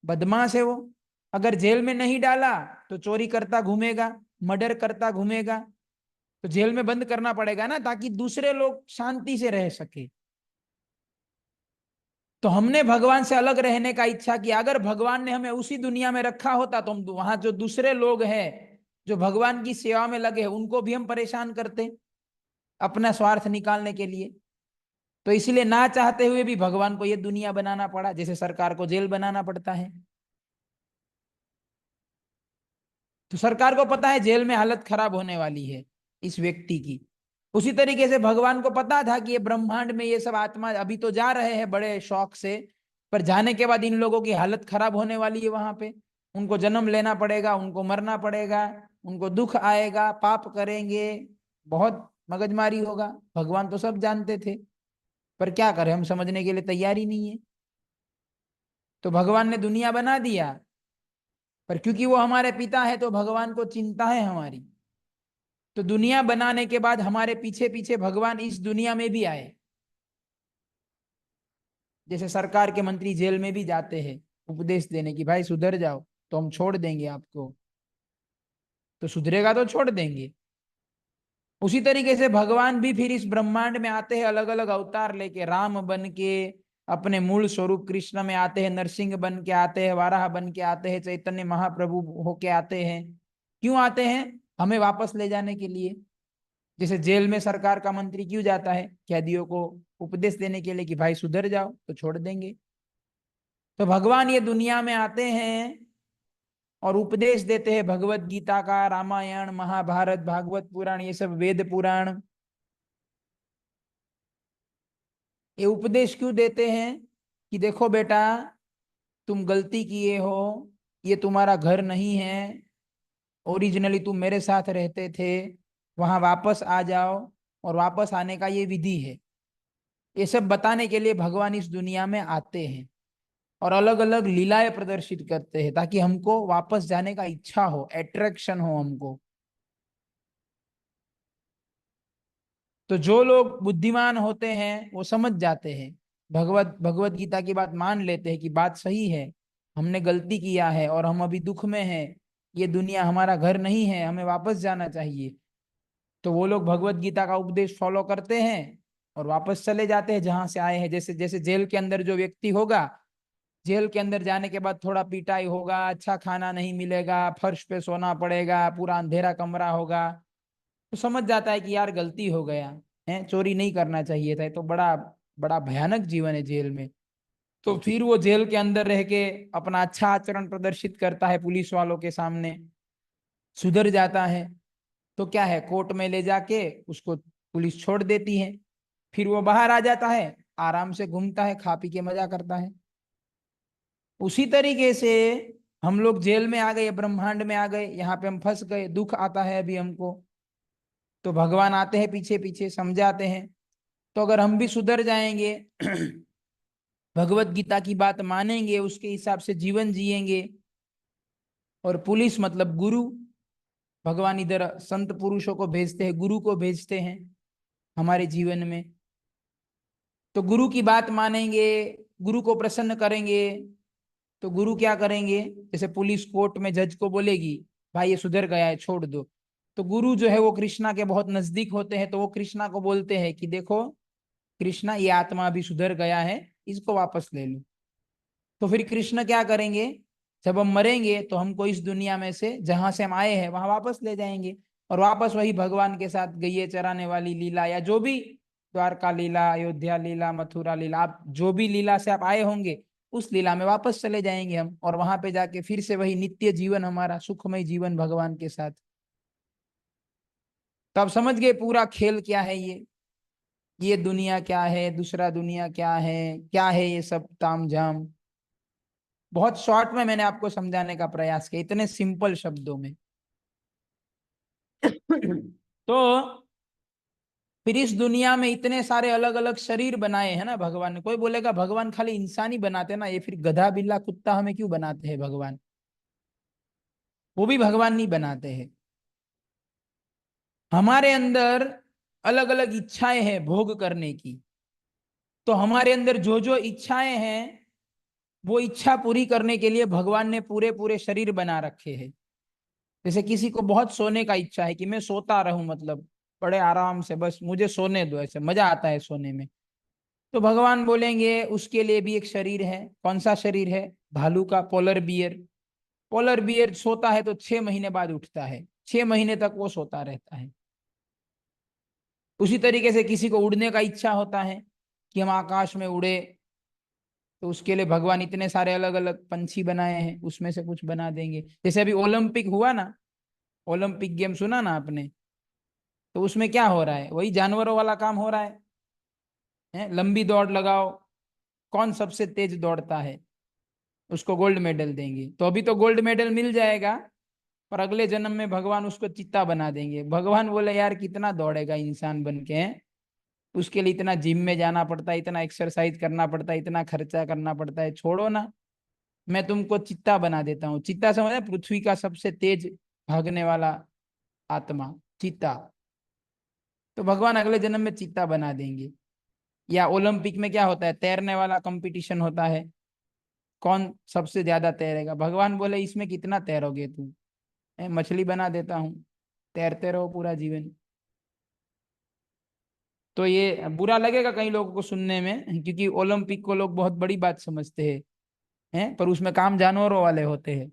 बदमाश है वो। अगर जेल में नहीं डाला तो चोरी करता घूमेगा, मर्डर करता घूमेगा, तो जेल में बंद करना पड़ेगा ना, ताकि दूसरे लोग शांति से रह सके। तो हमने भगवान से अलग रहने का इच्छा किया। अगर भगवान ने हमें उसी दुनिया में रखा होता तो हम वहां जो दूसरे लोग हैं जो भगवान की सेवा में लगे हैं उनको भी हम परेशान करते अपना स्वार्थ निकालने के लिए। तो इसलिए ना चाहते हुए भी भगवान को यह दुनिया बनाना पड़ा, जैसे सरकार को जेल बनाना पड़ता है। तो सरकार को पता है जेल में हालत खराब होने वाली है इस व्यक्ति की। उसी तरीके से भगवान को पता था कि ये ब्रह्मांड में ये सब आत्मा अभी तो जा रहे हैं बड़े शौक से, पर जाने के बाद इन लोगों की हालत खराब होने वाली है वहां पे। उनको जन्म लेना पड़ेगा, उनको मरना पड़ेगा, उनको दुख आएगा, पाप करेंगे, बहुत मगजमारी होगा। भगवान तो सब जानते थे, पर क्या करें, हम समझने के लिए तैयार ही नहीं है। तो भगवान ने दुनिया बना दिया, पर क्योंकि वो हमारे पिता है तो भगवान को चिंता है हमारी। तो दुनिया बनाने के बाद हमारे पीछे पीछे भगवान इस दुनिया में भी आए। जैसे सरकार के मंत्री जेल में भी जाते हैं उपदेश देने की, भाई सुधर जाओ तो हम छोड़ देंगे आपको, तो सुधरेगा तो छोड़ देंगे। उसी तरीके से भगवान भी फिर इस ब्रह्मांड में आते हैं अलग अलग अवतार लेके, राम बन के, अपने मूल स्वरूप कृष्ण में आते हैं, नरसिंह बन के आते हैं, वाराह बन के आते हैं, चैतन्य महाप्रभु होके आते हैं। क्यों आते हैं? हमें वापस ले जाने के लिए। जैसे जेल में सरकार का मंत्री क्यों जाता है? कैदियों को उपदेश देने के लिए कि भाई सुधर जाओ तो छोड़ देंगे। तो भगवान ये दुनिया में आते हैं और उपदेश देते हैं भगवत गीता का, रामायण, महाभारत, भागवत पुराण, ये सब वेद पुराण। ये उपदेश क्यों देते हैं? कि देखो बेटा, तुम गलती किए हो, ये तुम्हारा घर नहीं है, ओरिजिनली तुम मेरे साथ रहते थे, वहां वापस आ जाओ, और वापस आने का ये विधि है। ये सब बताने के लिए भगवान इस दुनिया में आते हैं और अलग अलग लीलाएं प्रदर्शित करते हैं, ताकि हमको वापस जाने का इच्छा हो, अट्रैक्शन हो हमको। तो जो लोग बुद्धिमान होते हैं वो समझ जाते हैं, भगवत भगवत गीता की बात मान लेते हैं कि बात सही है, हमने गलती किया है और हम अभी दुख में हैं, ये दुनिया हमारा घर नहीं है, हमें वापस जाना चाहिए। तो वो लोग भगवत गीता का उपदेश फॉलो करते हैं और वापस चले जाते हैं जहां से आए हैं। जैसे जैसे जेल के अंदर जो व्यक्ति होगा, जेल के अंदर जाने के बाद थोड़ा पिटाई होगा, अच्छा खाना नहीं मिलेगा, फर्श पे सोना पड़ेगा, पूरा अंधेरा कमरा होगा, तो समझ जाता है कि यार गलती हो गया है, चोरी नहीं करना चाहिए था। तो बड़ा बड़ा भयानक जीवन है जेल में। तो फिर वो जेल के अंदर रह के अपना अच्छा आचरण प्रदर्शित करता है पुलिस वालों के सामने, सुधर जाता है। तो क्या है, कोर्ट में ले जाके उसको पुलिस छोड़ देती है, फिर वो बाहर आ जाता है, आराम से घूमता है, खा पी के मजा करता है। उसी तरीके से हम लोग जेल में आ गए, ब्रह्मांड में आ गए, यहाँ पे हम फंस गए, दुख आता है अभी हमको। तो भगवान आते हैं पीछे पीछे, समझाते हैं। तो अगर हम भी सुधर जाएंगे भगवत गीता की बात मानेंगे, उसके हिसाब से जीवन जिएंगे, और पुलिस मतलब गुरु, भगवान इधर संत पुरुषों को भेजते हैं, गुरु को भेजते हैं हमारे जीवन में। तो गुरु की बात मानेंगे, गुरु को प्रसन्न करेंगे, तो गुरु क्या करेंगे, जैसे पुलिस कोर्ट में जज को बोलेगी भाई ये सुधर गया है छोड़ दो, तो गुरु जो है वो कृष्णा के बहुत नजदीक होते हैं, तो वो कृष्णा को बोलते हैं कि देखो कृष्णा, ये आत्मा अभी सुधर गया है, इसको वापस ले लो। तो फिर कृष्ण क्या करेंगे, जब हम मरेंगे तो हमको इस दुनिया में से जहां से हम आए हैं वहां वापस ले जाएंगे, और वापस वही भगवान के साथ गैये चराने वाली लीला, या जो भी द्वारका लीला, अयोध्या लीला, मथुरा लीला, आप जो भी लीला से आप आए होंगे उस लीला में वापस चले जाएंगे हम, और वहां पे जाके फिर से वही नित्य जीवन, हमारा सुखमय जीवन भगवान के साथ। तो आप समझ गए पूरा खेल क्या है ये दुनिया क्या है, दूसरा दुनिया क्या है ये सब तामझाम। बहुत शॉर्ट में मैंने आपको समझाने का प्रयास किया, इतने सिंपल शब्दों में। तो फिर इस दुनिया में इतने सारे अलग अलग शरीर बनाए हैं ना भगवान ने। कोई बोलेगा भगवान खाली इंसान ही बनाते ना, ये फिर गधा बिल्ला कुत्ता हमें क्यों बनाते हैं भगवान, वो भी भगवान नहीं बनाते हैं। हमारे अंदर अलग अलग इच्छाएं हैं भोग करने की, तो हमारे अंदर जो जो इच्छाएं हैं वो इच्छा पूरी करने के लिए भगवान ने पूरे पूरे शरीर बना रखे हैं। जैसे किसी को बहुत सोने का इच्छा है कि मैं सोता रहूं, मतलब बड़े आराम से बस मुझे सोने दो, ऐसे मजा आता है सोने में, तो भगवान बोलेंगे उसके लिए भी एक शरीर है। कौन सा शरीर है, भालू का, पोलर बियर। पोलर बियर सोता है तो 6 महीने बाद उठता है, 6 महीने तक वो सोता रहता है। उसी तरीके से किसी को उड़ने का इच्छा होता है कि हम आकाश में उड़े, तो उसके लिए भगवान इतने सारे अलग अलग पंछी बनाए हैं, उसमें से कुछ बना देंगे। जैसे अभी ओलंपिक हुआ ना, ओलंपिक गेम सुना ना आपने, तो उसमें क्या हो रहा है, वही जानवरों वाला काम हो रहा है? लंबी दौड़ लगाओ, कौन सबसे तेज दौड़ता है उसको गोल्ड मेडल देंगे। तो अभी तो गोल्ड मेडल मिल जाएगा, पर अगले जन्म में भगवान उसको चित्ता बना देंगे। भगवान बोले यार कितना दौड़ेगा इंसान बन के, हैं उसके लिए इतना जिम में जाना पड़ता है, इतना एक्सरसाइज करना पड़ता है, इतना खर्चा करना पड़ता है, छोड़ो ना, मैं तुमको चित्ता बना देता हूँ। चित्ता समझ, पृथ्वी का सबसे तेज भागने वाला आत्मा, चीता। तो भगवान अगले जन्म में चीता बना देंगे। या ओलंपिक में क्या होता है, तैरने वाला कंपटीशन होता है, कौन सबसे ज्यादा तैरेगा। भगवान बोले इसमें कितना तैरोगे तुम, मछली बना देता हूँ, तैरते रहो पूरा जीवन। तो ये बुरा लगेगा कई लोगों को सुनने में, क्योंकि ओलंपिक को लोग बहुत बड़ी बात समझते हैं, पर उसमें काम जानवरों वाले होते हैं।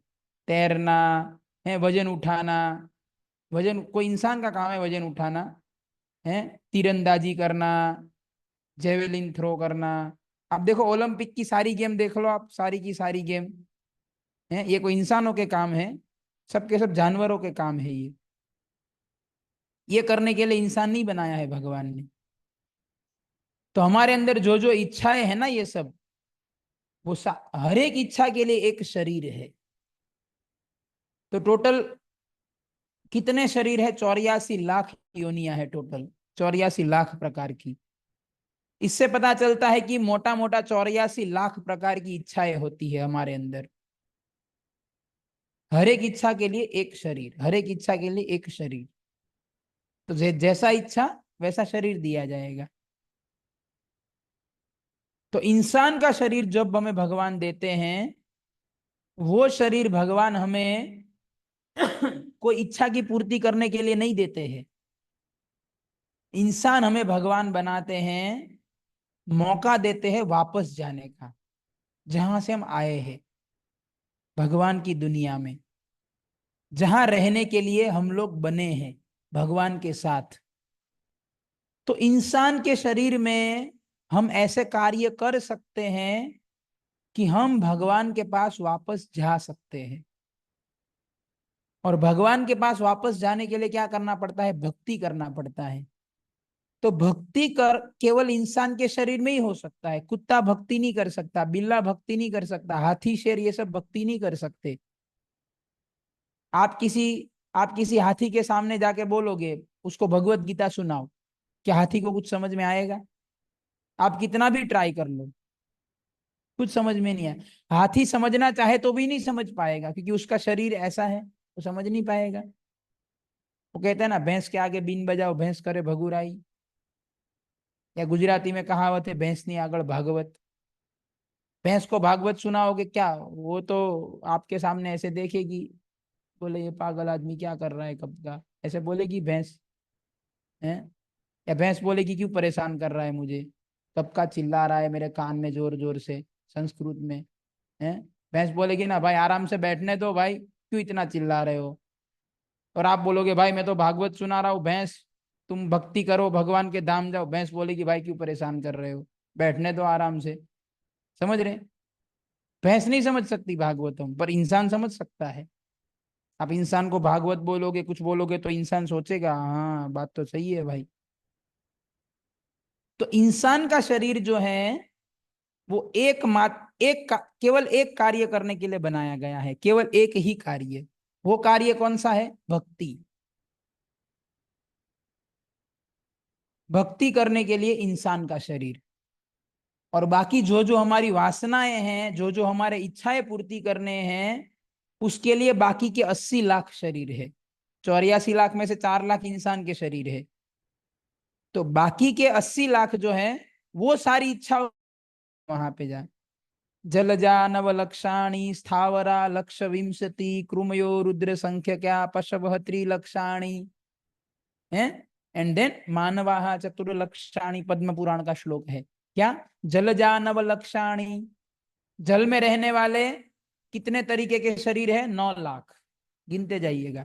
तैरना है, वजन उठाना, वजन कोई इंसान का काम है वजन उठाना, है तीरंदाजी करना, जेवेलिन थ्रो करना। आप देखो ओलंपिक की सारी गेम देख लो, आप सारी की सारी गेम है, ये कोई इंसानों के काम है, सबके सब जानवरों के काम है। ये करने के लिए इंसान नहीं बनाया है भगवान ने। तो हमारे अंदर जो जो इच्छाएं है ना, ये सब वो हर एक इच्छा के लिए एक शरीर है। तो टोटल कितने शरीर है, 84 लाख योनियां है टोटल, 84 लाख प्रकार की। इससे पता चलता है कि मोटा मोटा 84 लाख प्रकार की इच्छाएं होती है हमारे अंदर। हर एक इच्छा के लिए एक शरीर, हर एक इच्छा के लिए एक शरीर। तो जैसा इच्छा वैसा शरीर दिया जाएगा। तो इंसान का शरीर जब हमें भगवान देते हैं, वो शरीर भगवान हमें कोई इच्छा की पूर्ति करने के लिए नहीं देते हैं। इंसान हमें भगवान बनाते हैं, मौका देते हैं वापस जाने का, जहां से हम आए हैं, भगवान की दुनिया में, जहां रहने के लिए हम लोग बने हैं भगवान के साथ। तो इंसान के शरीर में हम ऐसे कार्य कर सकते हैं कि हम भगवान के पास वापस जा सकते हैं। और भगवान के पास वापस जाने के लिए क्या करना पड़ता है, भक्ति करना पड़ता है। तो भक्ति कर केवल इंसान के शरीर में ही हो सकता है। कुत्ता भक्ति नहीं कर सकता, बिल्ला भक्ति नहीं कर सकता, हाथी शेर ये सब भक्ति नहीं कर सकते। आप किसी आप किसी हाथी के सामने जाके बोलोगे उसको भगवत गीता सुनाओ, क्या हाथी को कुछ समझ में आएगा? आप कितना भी ट्राई कर लो, कुछ समझ में नहीं आए। हाथी समझना चाहे तो भी नहीं समझ पाएगा, क्योंकि उसका शरीर ऐसा है, वो समझ नहीं पाएगा। वो कहते हैं ना, भैंस के आगे बीन बजाओ भैंस करे भगुराई। या गुजराती में कहावत है, भैंसनी आगळ भागवत। भैंस को भागवत सुनाओगे क्या, वो तो आपके सामने ऐसे देखेगी, बोले ये पागल आदमी क्या कर रहा है कब का, ऐसे बोलेगी भैंस है। या भैंस बोलेगी क्यों परेशान कर रहा है मुझे, कब का चिल्ला रहा है मेरे कान में जोर जोर से, संस्कृत में है। भैंस बोलेगी ना भाई आराम से बैठने दो भाई, क्यों इतना चिल्ला रहे हो। और आप बोलोगे भाई मैं तो भागवत सुना रहा हूँ भैंस, तुम भक्ति करो भगवान के धाम जाओ, भैंस बोलेगी भाई क्यों परेशान कर रहे हो, बैठने दो आराम से। समझ रहे। भैंस नहीं समझ सकती भागवतम, पर इंसान समझ सकता है। आप इंसान को भागवत बोलोगे, कुछ बोलोगे तो इंसान सोचेगा हाँ बात तो सही है भाई। तो इंसान का शरीर जो है वो केवल एक कार्य करने के लिए बनाया गया है, केवल एक ही कार्य। वो कार्य कौन सा है? भक्ति। भक्ति करने के लिए इंसान का शरीर। और बाकी जो जो हमारी वासनाएं हैं, जो जो हमारे इच्छाएं पूर्ति करने हैं, उसके लिए बाकी के 80 लाख शरीर है। 84 लाख में से 4 लाख इंसान के शरीर है। तो बाकी के 80 लाख जो है वो सारी इच्छा वहां पे जाए। जलजा नवलक्षाणि स्थावरा लक्ष विंशति कृमयो रुद्र संख्य क्या पशव त्रिलक्षाणि है। एंड देन मानवाः चतुर्लक्षाणि, पद्म पुराण का श्लोक है। क्या? जलजा नवलक्षाणि, जल में रहने वाले कितने तरीके के शरीर है? 9 लाख। गिनते जाइएगा।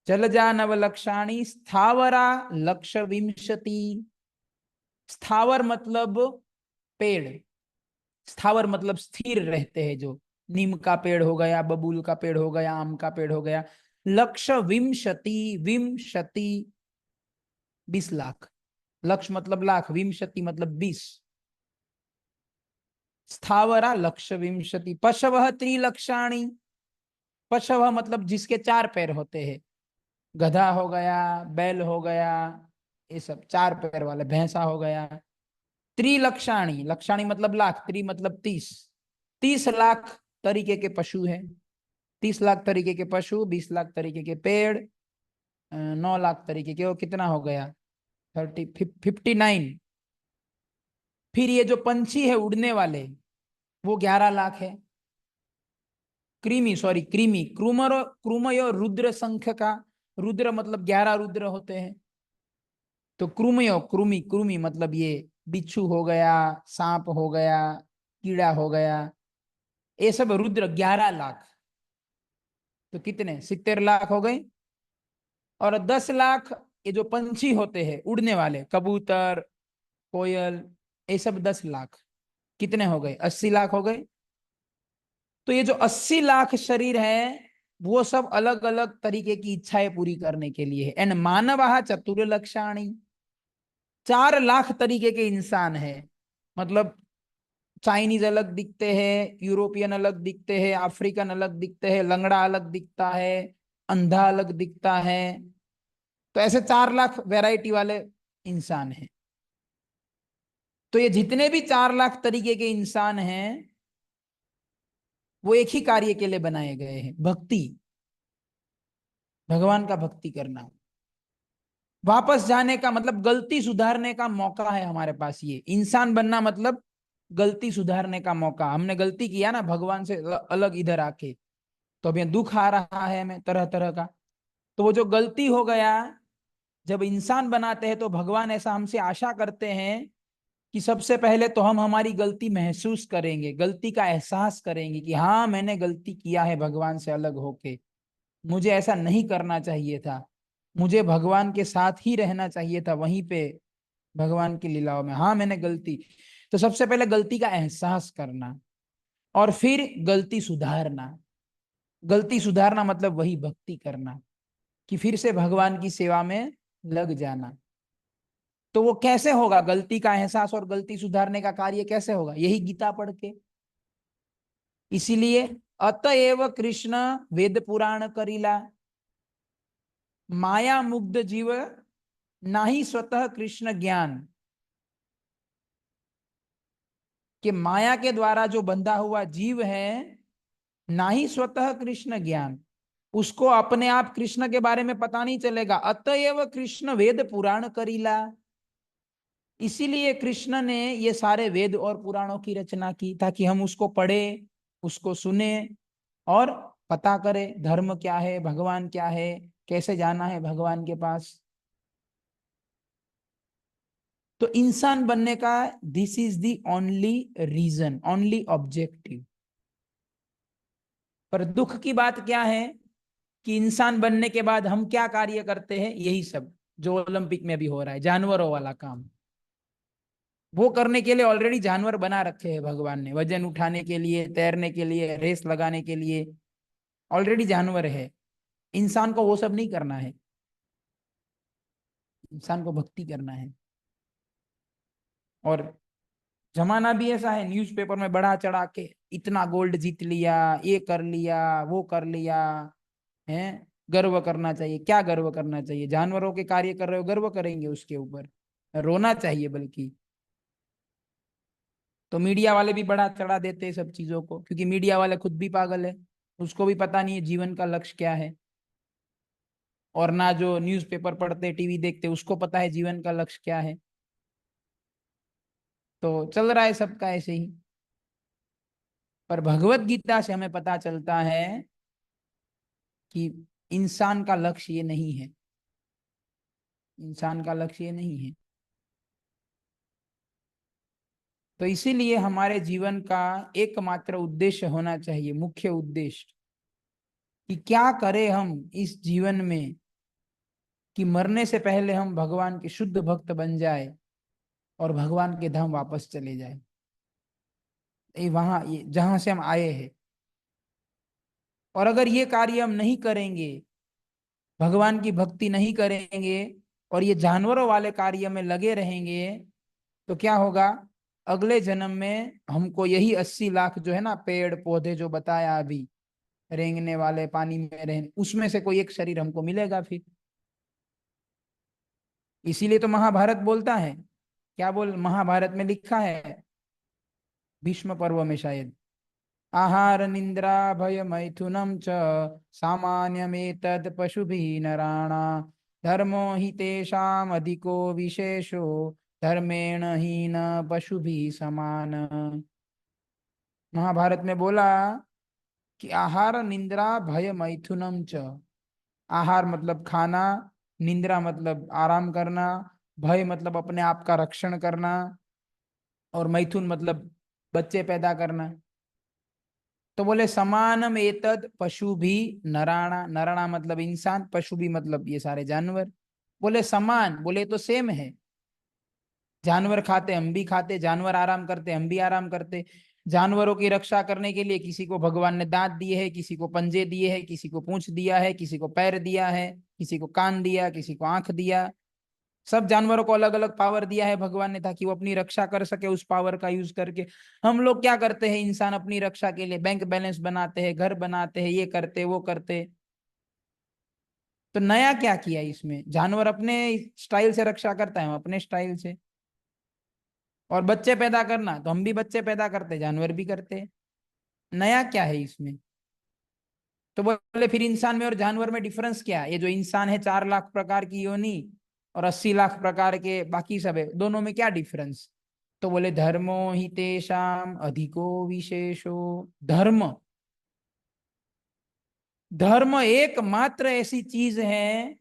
जलजा नवलक्षाणि स्थावरा लक्ष विंशति। स्थावर मतलब पेड़, स्थावर मतलब स्थिर रहते हैं, जो नीम का पेड़ हो गया, बबूल का पेड़ हो गया, आम का पेड़ हो गया। लक्ष विंशति, विंशति 20 लाख। लक्ष मतलब लाख, विंशति मतलब 20। स्थावरा लक्ष विंशति। पशव त्रिलक्षाणी, पशव मतलब जिसके 4 पैर होते हैं, गधा हो गया, बैल हो गया, ये सब 4 पैर वाले, भैंसा हो गया। त्रिलक्षाणी, लक्षाणी मतलब लाख, त्रि मतलब 30। 30 लाख तरीके के पशु हैं। 30 लाख तरीके के पशु, 20 लाख तरीके के पेड़, 9 लाख तरीके के, वो कितना हो गया? 59। फिर ये जो पंछी है उड़ने वाले, वो 11 लाख है। कृमि क्रूमयो रुद्र संख्य का, रुद्र मतलब 11 रुद्र होते हैं। तो कृमि मतलब ये बिच्छू हो गया, सांप हो गया, कीड़ा हो गया, ये सब रुद्र 11 लाख। तो कितने? 70 लाख हो गए। और 10 लाख ये जो पंछी होते हैं उड़ने वाले, कबूतर, कोयल, ये सब 10 लाख। कितने हो गए? 80 लाख हो गए। तो ये जो 80 लाख शरीर है वो सब अलग अलग तरीके की इच्छाएं पूरी करने के लिए है। एंड मानव चतुर्लक्षाणी, 4 लाख तरीके के इंसान है। मतलब चाइनीज अलग दिखते हैं, यूरोपियन अलग दिखते हैं, अफ्रीकन अलग दिखते हैं, लंगड़ा अलग दिखता है, अंधा अलग दिखता है। तो ऐसे 4 लाख वैरायटी वाले इंसान हैं। तो ये जितने भी 4 लाख तरीके के इंसान हैं वो एक ही कार्य के लिए बनाए गए हैं, भक्ति, भगवान का भक्ति करना। वापस जाने का मतलब गलती सुधारने का मौका है हमारे पास। ये इंसान बनना मतलब गलती सुधारने का मौका। हमने गलती किया ना भगवान से अलग इधर आके, तो अभी दुख आ रहा है हमें तरह तरह का। तो वो जो गलती हो गया, जब इंसान बनाते हैं तो भगवान ऐसा हमसे आशा करते हैं कि सबसे पहले तो हम हमारी गलती महसूस करेंगे, गलती का एहसास करेंगे कि हाँ मैंने गलती किया है भगवान से अलग होके, मुझे ऐसा नहीं करना चाहिए था, मुझे भगवान के साथ ही रहना चाहिए था वहीं पे भगवान की लीलाओं में। हाँ मैंने गलती। तो सबसे पहले गलती का एहसास करना और फिर गलती सुधारना। गलती सुधारना मतलब वही भक्ति करना, कि फिर से भगवान की सेवा में लग जाना। तो वो कैसे होगा? गलती का एहसास और गलती सुधारने का कार्य कैसे होगा? यही गीता पढ़ के। इसीलिए अतएव कृष्ण वेद पुराण करीला, माया मुग्ध जीव नाही स्वतः कृष्ण ज्ञान। कि माया के द्वारा जो बंधा हुआ जीव है, ना ही स्वतः कृष्ण ज्ञान, उसको अपने आप कृष्ण के बारे में पता नहीं चलेगा। अतएव कृष्ण वेद पुराण करीला, इसीलिए कृष्ण ने ये सारे वेद और पुराणों की रचना की, ताकि हम उसको पढ़े, उसको सुने और पता करें धर्म क्या है, भगवान क्या है, कैसे जाना है भगवान के पास। तो इंसान बनने का this is the only reason, only objective. पर दुख की बात क्या है कि इंसान बनने के बाद हम क्या कार्य करते हैं, यही सब जो ओलंपिक में भी हो रहा है, जानवरों वाला काम। वो करने के लिए ऑलरेडी जानवर बना रखे हैं भगवान ने, वजन उठाने के लिए, तैरने के लिए, रेस लगाने के लिए ऑलरेडी जानवर है। इंसान को वो सब नहीं करना है, इंसान को भक्ति करना है। और जमाना भी ऐसा है, न्यूज़पेपर में बढ़ा चढ़ा के इतना गोल्ड जीत लिया, ये कर लिया, वो कर लिया है। गर्व करना चाहिए, क्या गर्व करना चाहिए? जानवरों के कार्य कर रहे हो, गर्व करेंगे उसके ऊपर? रोना चाहिए बल्कि। तो मीडिया वाले भी बढ़ा चढ़ा देते हैं सब चीजों को, क्योंकि मीडिया वाले खुद भी पागल है, उसको भी पता नहीं है जीवन का लक्ष्य क्या है। और ना जो न्यूज़पेपर पढ़ते, टीवी देखते, उसको पता है जीवन का लक्ष्य क्या है। तो चल रहा है सबका ऐसे ही। पर भगवत गीता से हमें पता चलता है कि इंसान का लक्ष्य ये नहीं है, इंसान का लक्ष्य ये नहीं है। तो इसीलिए हमारे जीवन का एकमात्र उद्देश्य होना चाहिए, मुख्य उद्देश्य, कि क्या करें हम इस जीवन में कि मरने से पहले हम भगवान के शुद्ध भक्त बन जाए और भगवान के धाम वापस चले जाए, ये वहां, ये जहां से हम आए हैं। और अगर ये कार्य हम नहीं करेंगे, भगवान की भक्ति नहीं करेंगे और ये जानवरों वाले कार्य में लगे रहेंगे, तो क्या होगा? अगले जन्म में हमको यही 80 लाख जो है ना पेड़ पौधे जो बताया अभी, रेंगने वाले, पानी में रहने, उसमें से कोई एक शरीर हमको मिलेगा फिर। इसीलिए तो महाभारत बोलता है, क्या बोल, महाभारत में लिखा है, भीष्म पर्व में शायद, आहार निंद्रा भय मैथुनम च सामान्यमेतद् पशुभिः नराणा धर्मो हि तेषाम् अधिको विशेषो धर्मेण हीन पशुभिः समान। महाभारत में बोला कि आहार निंद्रा भय मैथुनम च, आहार मतलब खाना, निंद्रा मतलब आराम करना, भय मतलब अपने आप का रक्षण करना, और मैथुन मतलब बच्चे पैदा करना। तो बोले समानम एतद पशु भी नराणा, नराणा मतलब इंसान, पशु भी मतलब ये सारे जानवर। बोले समान, बोले तो सेम है। जानवर खाते हम भी खाते, जानवर आराम करते हम भी आराम करते। जानवरों की रक्षा करने के लिए किसी को भगवान ने दांत दिए हैं, किसी को पंजे दिए हैं, किसी को पूंछ दिया है, किसी को पैर दिया है, किसी को कान दिया, किसी को आंख दिया। सब जानवरों को अलग अलग पावर दिया है भगवान ने, ताकि वो अपनी रक्षा कर सके उस पावर का यूज करके। हम लोग क्या करते हैं, इंसान अपनी रक्षा के लिए बैंक बैलेंस बनाते हैं, घर बनाते हैं, ये करते वो करते। तो नया क्या किया इसमें? जानवर अपने स्टाइल से रक्षा करता है, हम अपने स्टाइल से। और बच्चे पैदा करना, तो हम भी बच्चे पैदा करते, जानवर भी करते। नया क्या है इसमें? तो बोले फिर इंसान में और जानवर में डिफरेंस क्या है? ये जो इंसान है 4 लाख प्रकार की योनि, और 80 लाख प्रकार के बाकी सब है, दोनों में क्या डिफरेंस? तो बोले धर्मो हि तेषाम अधिको विशेषो। धर्म, धर्म एकमात्र ऐसी चीज है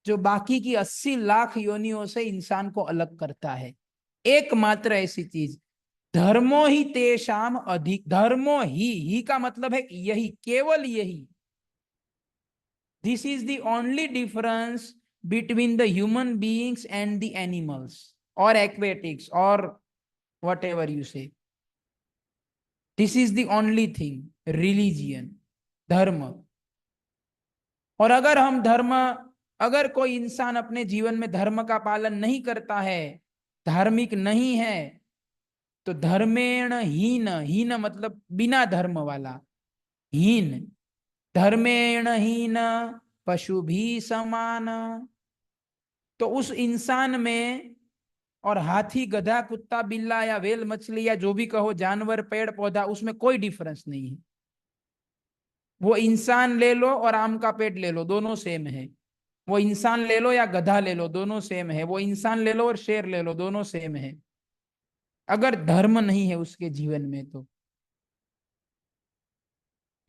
जो बाकी की 80 लाख योनियों से इंसान को अलग करता है। एकमात्र ऐसी चीज, धर्मो ही तेषाम अधिक, धर्मो ही का मतलब है यही, केवल यही। This is the only difference between the human beings and the animals और एक्वेटिक्स और वट एवर यू से। This is the only thing, religion, धर्म। और अगर हम धर्म, अगर कोई इंसान अपने जीवन में धर्म का पालन नहीं करता है, धार्मिक नहीं है, तो धर्मेण हीन, हीन मतलब बिना धर्म वाला, हीन, धर्मेण हीन पशु भी समान। तो उस इंसान में, और हाथी, गधा, कुत्ता, बिल्ला या वेल मछली या जो भी कहो, जानवर, पेड़ पौधा, उसमें कोई डिफरेंस नहीं है। वो इंसान ले लो और आम का पेड़ ले लो, दोनों सेम है। वो इंसान ले लो या गधा ले लो, दोनों सेम है। वो इंसान ले लो और शेर ले लो, दोनों सेम है, अगर धर्म नहीं है उसके जीवन में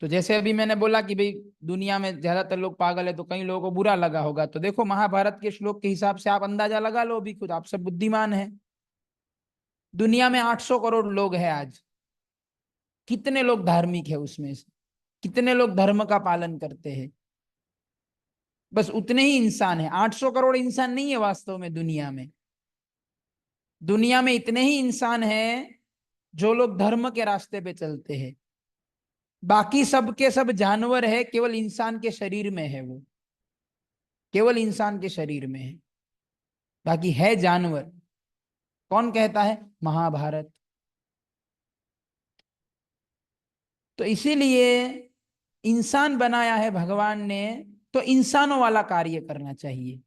तो जैसे अभी मैंने बोला कि भाई दुनिया में ज्यादातर लोग पागल है, तो कई लोगों को बुरा लगा होगा, तो देखो महाभारत के श्लोक के हिसाब से आप अंदाजा लगा लो भी खुद, आप सब बुद्धिमान है। दुनिया में 800 करोड़ लोग हैं आज, कितने लोग धार्मिक है उसमें से, कितने लोग धर्म का पालन करते हैं? बस उतने ही इंसान है। 800 करोड़ इंसान नहीं है वास्तव में दुनिया में। दुनिया में इतने ही इंसान हैं जो लोग धर्म के रास्ते पे चलते हैं। बाकी सब के सब जानवर है, केवल इंसान के शरीर में है वो, केवल इंसान के शरीर में है, बाकी है जानवर। कौन कहता है? महाभारत। तो इसीलिए इंसान बनाया है भगवान ने, तो इंसानों वाला कार्य करना चाहिए।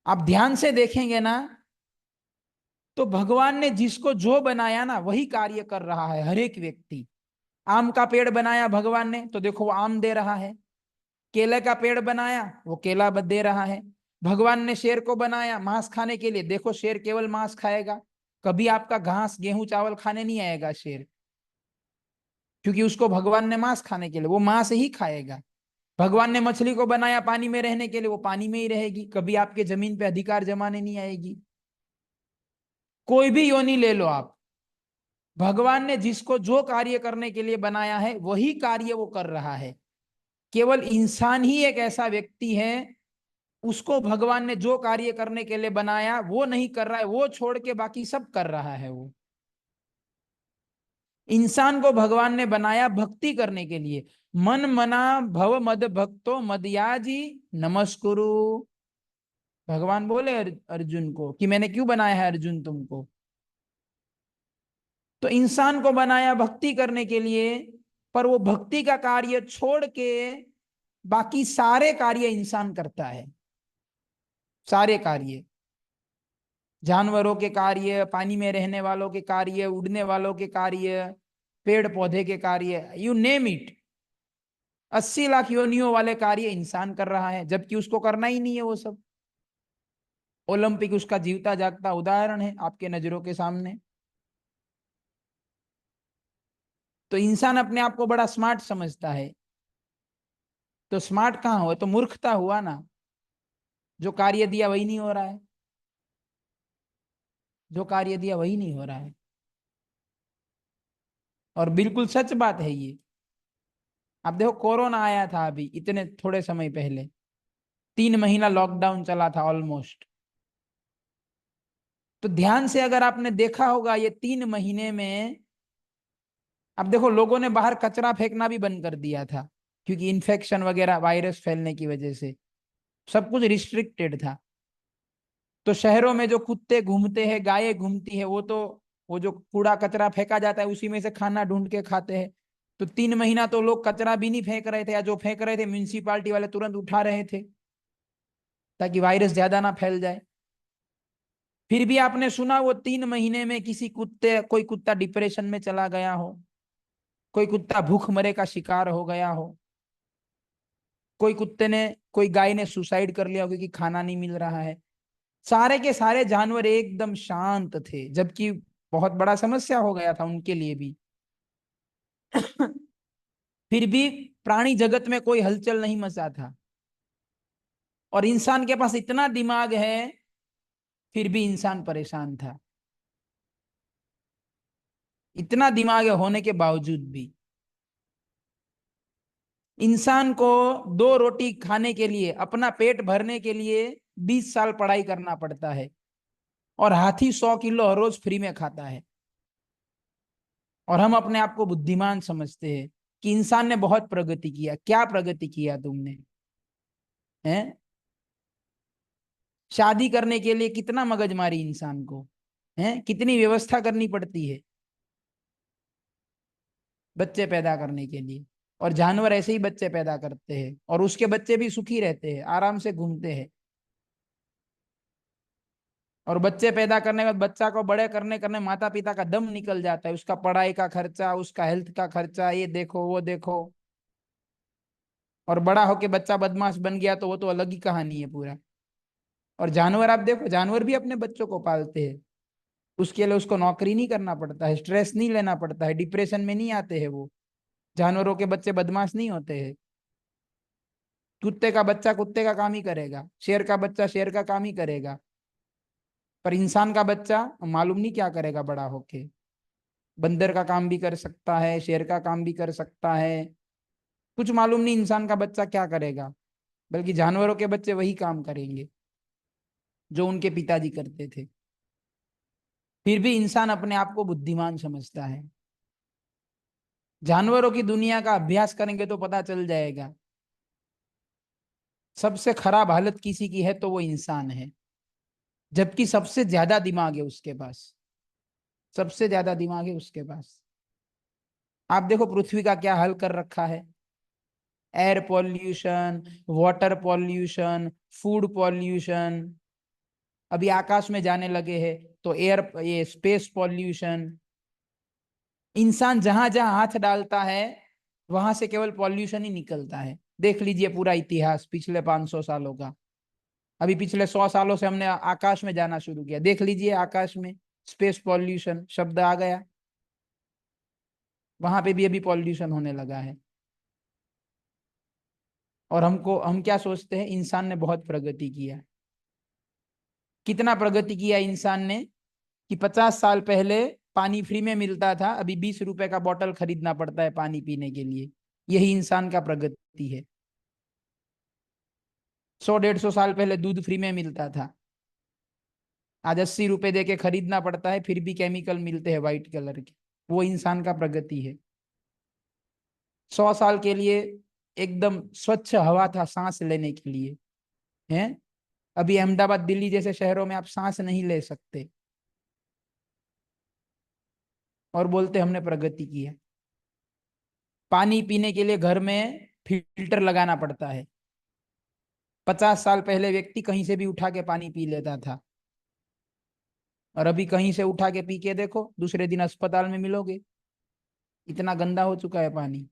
आप ध्यान से देखेंगे ना, तो भगवान ने जिसको जो बनाया ना वही कार्य कर रहा है हर एक व्यक्ति। आम का पेड़ बनाया भगवान ने, तो देखो वो आम दे रहा है। केले का पेड़ बनाया, वो केला दे रहा है। भगवान ने शेर को बनाया मांस खाने के लिए, देखो शेर केवल मांस खाएगा, कभी आपका घास गेहूं चावल खाने नहीं आएगा शेर, क्योंकि उसको भगवान ने मांस खाने के लिए, वो मांस ही खाएगा। भगवान ने मछली को बनाया पानी में रहने के लिए, वो पानी में ही रहेगी, कभी आपके जमीन पे अधिकार जमाने नहीं आएगी। कोई भी योनि ले लो आप, भगवान ने जिसको जो कार्य करने के लिए बनाया है वही कार्य वो कर रहा है। केवल इंसान ही एक ऐसा व्यक्ति है, उसको भगवान ने जो कार्य करने के लिए बनाया वो नहीं कर रहा है, वो छोड़ के बाकी सब कर रहा है वो। इंसान को भगवान ने बनाया भक्ति करने के लिए। मन मना भव मद भक्तो मदयाजी नमस्कुरु। भगवान बोले अर्जुन को कि मैंने क्यों बनाया है अर्जुन तुमको? तो इंसान को बनाया भक्ति करने के लिए, पर वो भक्ति का कार्य छोड़ के बाकी सारे कार्य इंसान करता है। सारे कार्य, जानवरों के कार्य, पानी में रहने वालों के कार्य, उड़ने वालों के कार्य, पेड़ पौधे के कार्य, यू नेम इट, 80 लाख योनियों वाले कार्य इंसान कर रहा है, जबकि उसको करना ही नहीं है वो सब। ओलंपिक उसका जीवता जागता उदाहरण है आपके नजरों के सामने। तो इंसान अपने आप को बड़ा स्मार्ट समझता है, तो स्मार्ट कहाँ हुआ? तो मूर्खता हुआ ना, जो कार्य दिया वही नहीं हो रहा है, जो कार्य दिया वही नहीं हो रहा है। और बिल्कुल सच बात है ये। अब देखो कोरोना आया था अभी इतने थोड़े समय पहले, 3 महीना लॉकडाउन चला था ऑलमोस्ट। तो ध्यान से अगर आपने देखा होगा ये 3 महीने में, अब देखो लोगों ने बाहर कचरा फेंकना भी बंद कर दिया था, क्योंकि इन्फेक्शन वगैरह वायरस फैलने की वजह से सब कुछ रिस्ट्रिक्टेड था। तो शहरों में जो कुत्ते घूमते हैं, गायें घूमती है, वो तो वो जो कूड़ा कचरा फेंका जाता है उसी में से खाना ढूंढ के खाते हैं। तो 3 महीना तो लोग कचरा भी नहीं फेंक रहे थे, या जो फेंक रहे थे म्यूनिसिपालिटी वाले तुरंत उठा रहे थे ताकि वायरस ज्यादा ना फैल जाए। फिर भी आपने सुना वो 3 महीने में किसी कुत्ते, कोई कुत्ता डिप्रेशन में चला गया हो, कोई कुत्ता भूखमरे का शिकार हो गया हो, कोई कुत्ते ने, कोई गाय ने सुसाइड कर लिया हो क्योंकि खाना नहीं मिल रहा है? सारे के सारे जानवर एकदम शांत थे, जबकि बहुत बड़ा समस्या हो गया था उनके लिए भी। फिर भी प्राणी जगत में कोई हलचल नहीं मचा था। और इंसान के पास इतना दिमाग है, फिर भी इंसान परेशान था, इतना दिमाग होने के बावजूद भी। इंसान को 2 रोटी खाने के लिए, अपना पेट भरने के लिए 20 साल पढ़ाई करना पड़ता है, और हाथी 100 किलो हर रोज फ्री में खाता है। और हम अपने आप को बुद्धिमान समझते हैं कि इंसान ने बहुत प्रगति किया। क्या प्रगति किया तुमने? हैं? शादी करने के लिए कितना मगजमारी इंसान को, हैं कितनी व्यवस्था करनी पड़ती है बच्चे पैदा करने के लिए। और जानवर ऐसे ही बच्चे पैदा करते हैं, और उसके बच्चे भी सुखी रहते हैं, आराम से घूमते हैं। और बच्चे पैदा करने के बाद बच्चा को बड़े करने करने माता पिता का दम निकल जाता है, उसका पढ़ाई का खर्चा, उसका हेल्थ का खर्चा, ये देखो वो देखो। और बड़ा होके बच्चा बदमाश बन गया तो वो तो अलग ही कहानी है पूरा। और जानवर आप देखो, जानवर भी अपने बच्चों को पालते हैं, उसके लिए उसको नौकरी नहीं करना पड़ता है, स्ट्रेस नहीं लेना पड़ता है, डिप्रेशन में नहीं आते हैं वो। जानवरों के बच्चे बदमाश नहीं होते हैं। कुत्ते का बच्चा कुत्ते का काम ही करेगा, शेर का बच्चा शेर का काम ही करेगा। पर इंसान का बच्चा मालूम नहीं क्या करेगा बड़ा होके। बंदर का काम भी कर सकता है, शेर का काम भी कर सकता है। कुछ मालूम नहीं इंसान का बच्चा क्या करेगा, बल्कि जानवरों के बच्चे वही काम करेंगे जो उनके पिताजी करते थे। फिर भी इंसान अपने आप को बुद्धिमान समझता है। जानवरों की दुनिया का अभ्यास करेंगे तो पता चल जाएगा, सबसे खराब हालत किसी की है तो वो इंसान है, जबकि सबसे ज्यादा दिमाग है उसके पास। सबसे ज्यादा दिमाग है उसके पास। आप देखो पृथ्वी का क्या हाल कर रखा है। Air pollution, water pollution, food pollution, अभी आकाश में जाने लगे हैं तो एयर, ये स्पेस पॉल्यूशन। इंसान जहां जहां हाथ डालता है वहां से केवल पॉल्यूशन ही निकलता है। देख लीजिए पूरा इतिहास पिछले 500 सालों का। अभी पिछले 100 सालों से हमने आकाश में जाना शुरू किया, देख लीजिए आकाश में स्पेस पॉल्यूशन शब्द आ गया, वहां पे भी अभी पॉल्यूशन होने लगा है। और हम क्या सोचते हैं, इंसान ने बहुत प्रगति किया। कितना प्रगति किया इंसान ने कि 50 साल पहले पानी फ्री में मिलता था, अभी 20 रुपए का बोतल खरीदना पड़ता है पानी पीने के लिए। यही इंसान का प्रगति है। 100 150 साल पहले दूध फ्री में मिलता था, आज 80 रुपए दे के खरीदना पड़ता है, फिर भी केमिकल मिलते हैं व्हाइट कलर के। वो इंसान का प्रगति है। 100 साल के लिए एकदम स्वच्छ हवा था सांस लेने के लिए, है। अभी अहमदाबाद दिल्ली जैसे शहरों में आप सांस नहीं ले सकते, और बोलते हमने प्रगति की है। पानी पीने के लिए घर में फिल्टर लगाना पड़ता है। 50 साल पहले व्यक्ति कहीं से भी उठा के पानी पी लेता था, और अभी कहीं से उठा के पी के देखो दूसरे दिन अस्पताल में मिलोगे, इतना गंदा हो चुका है पानी।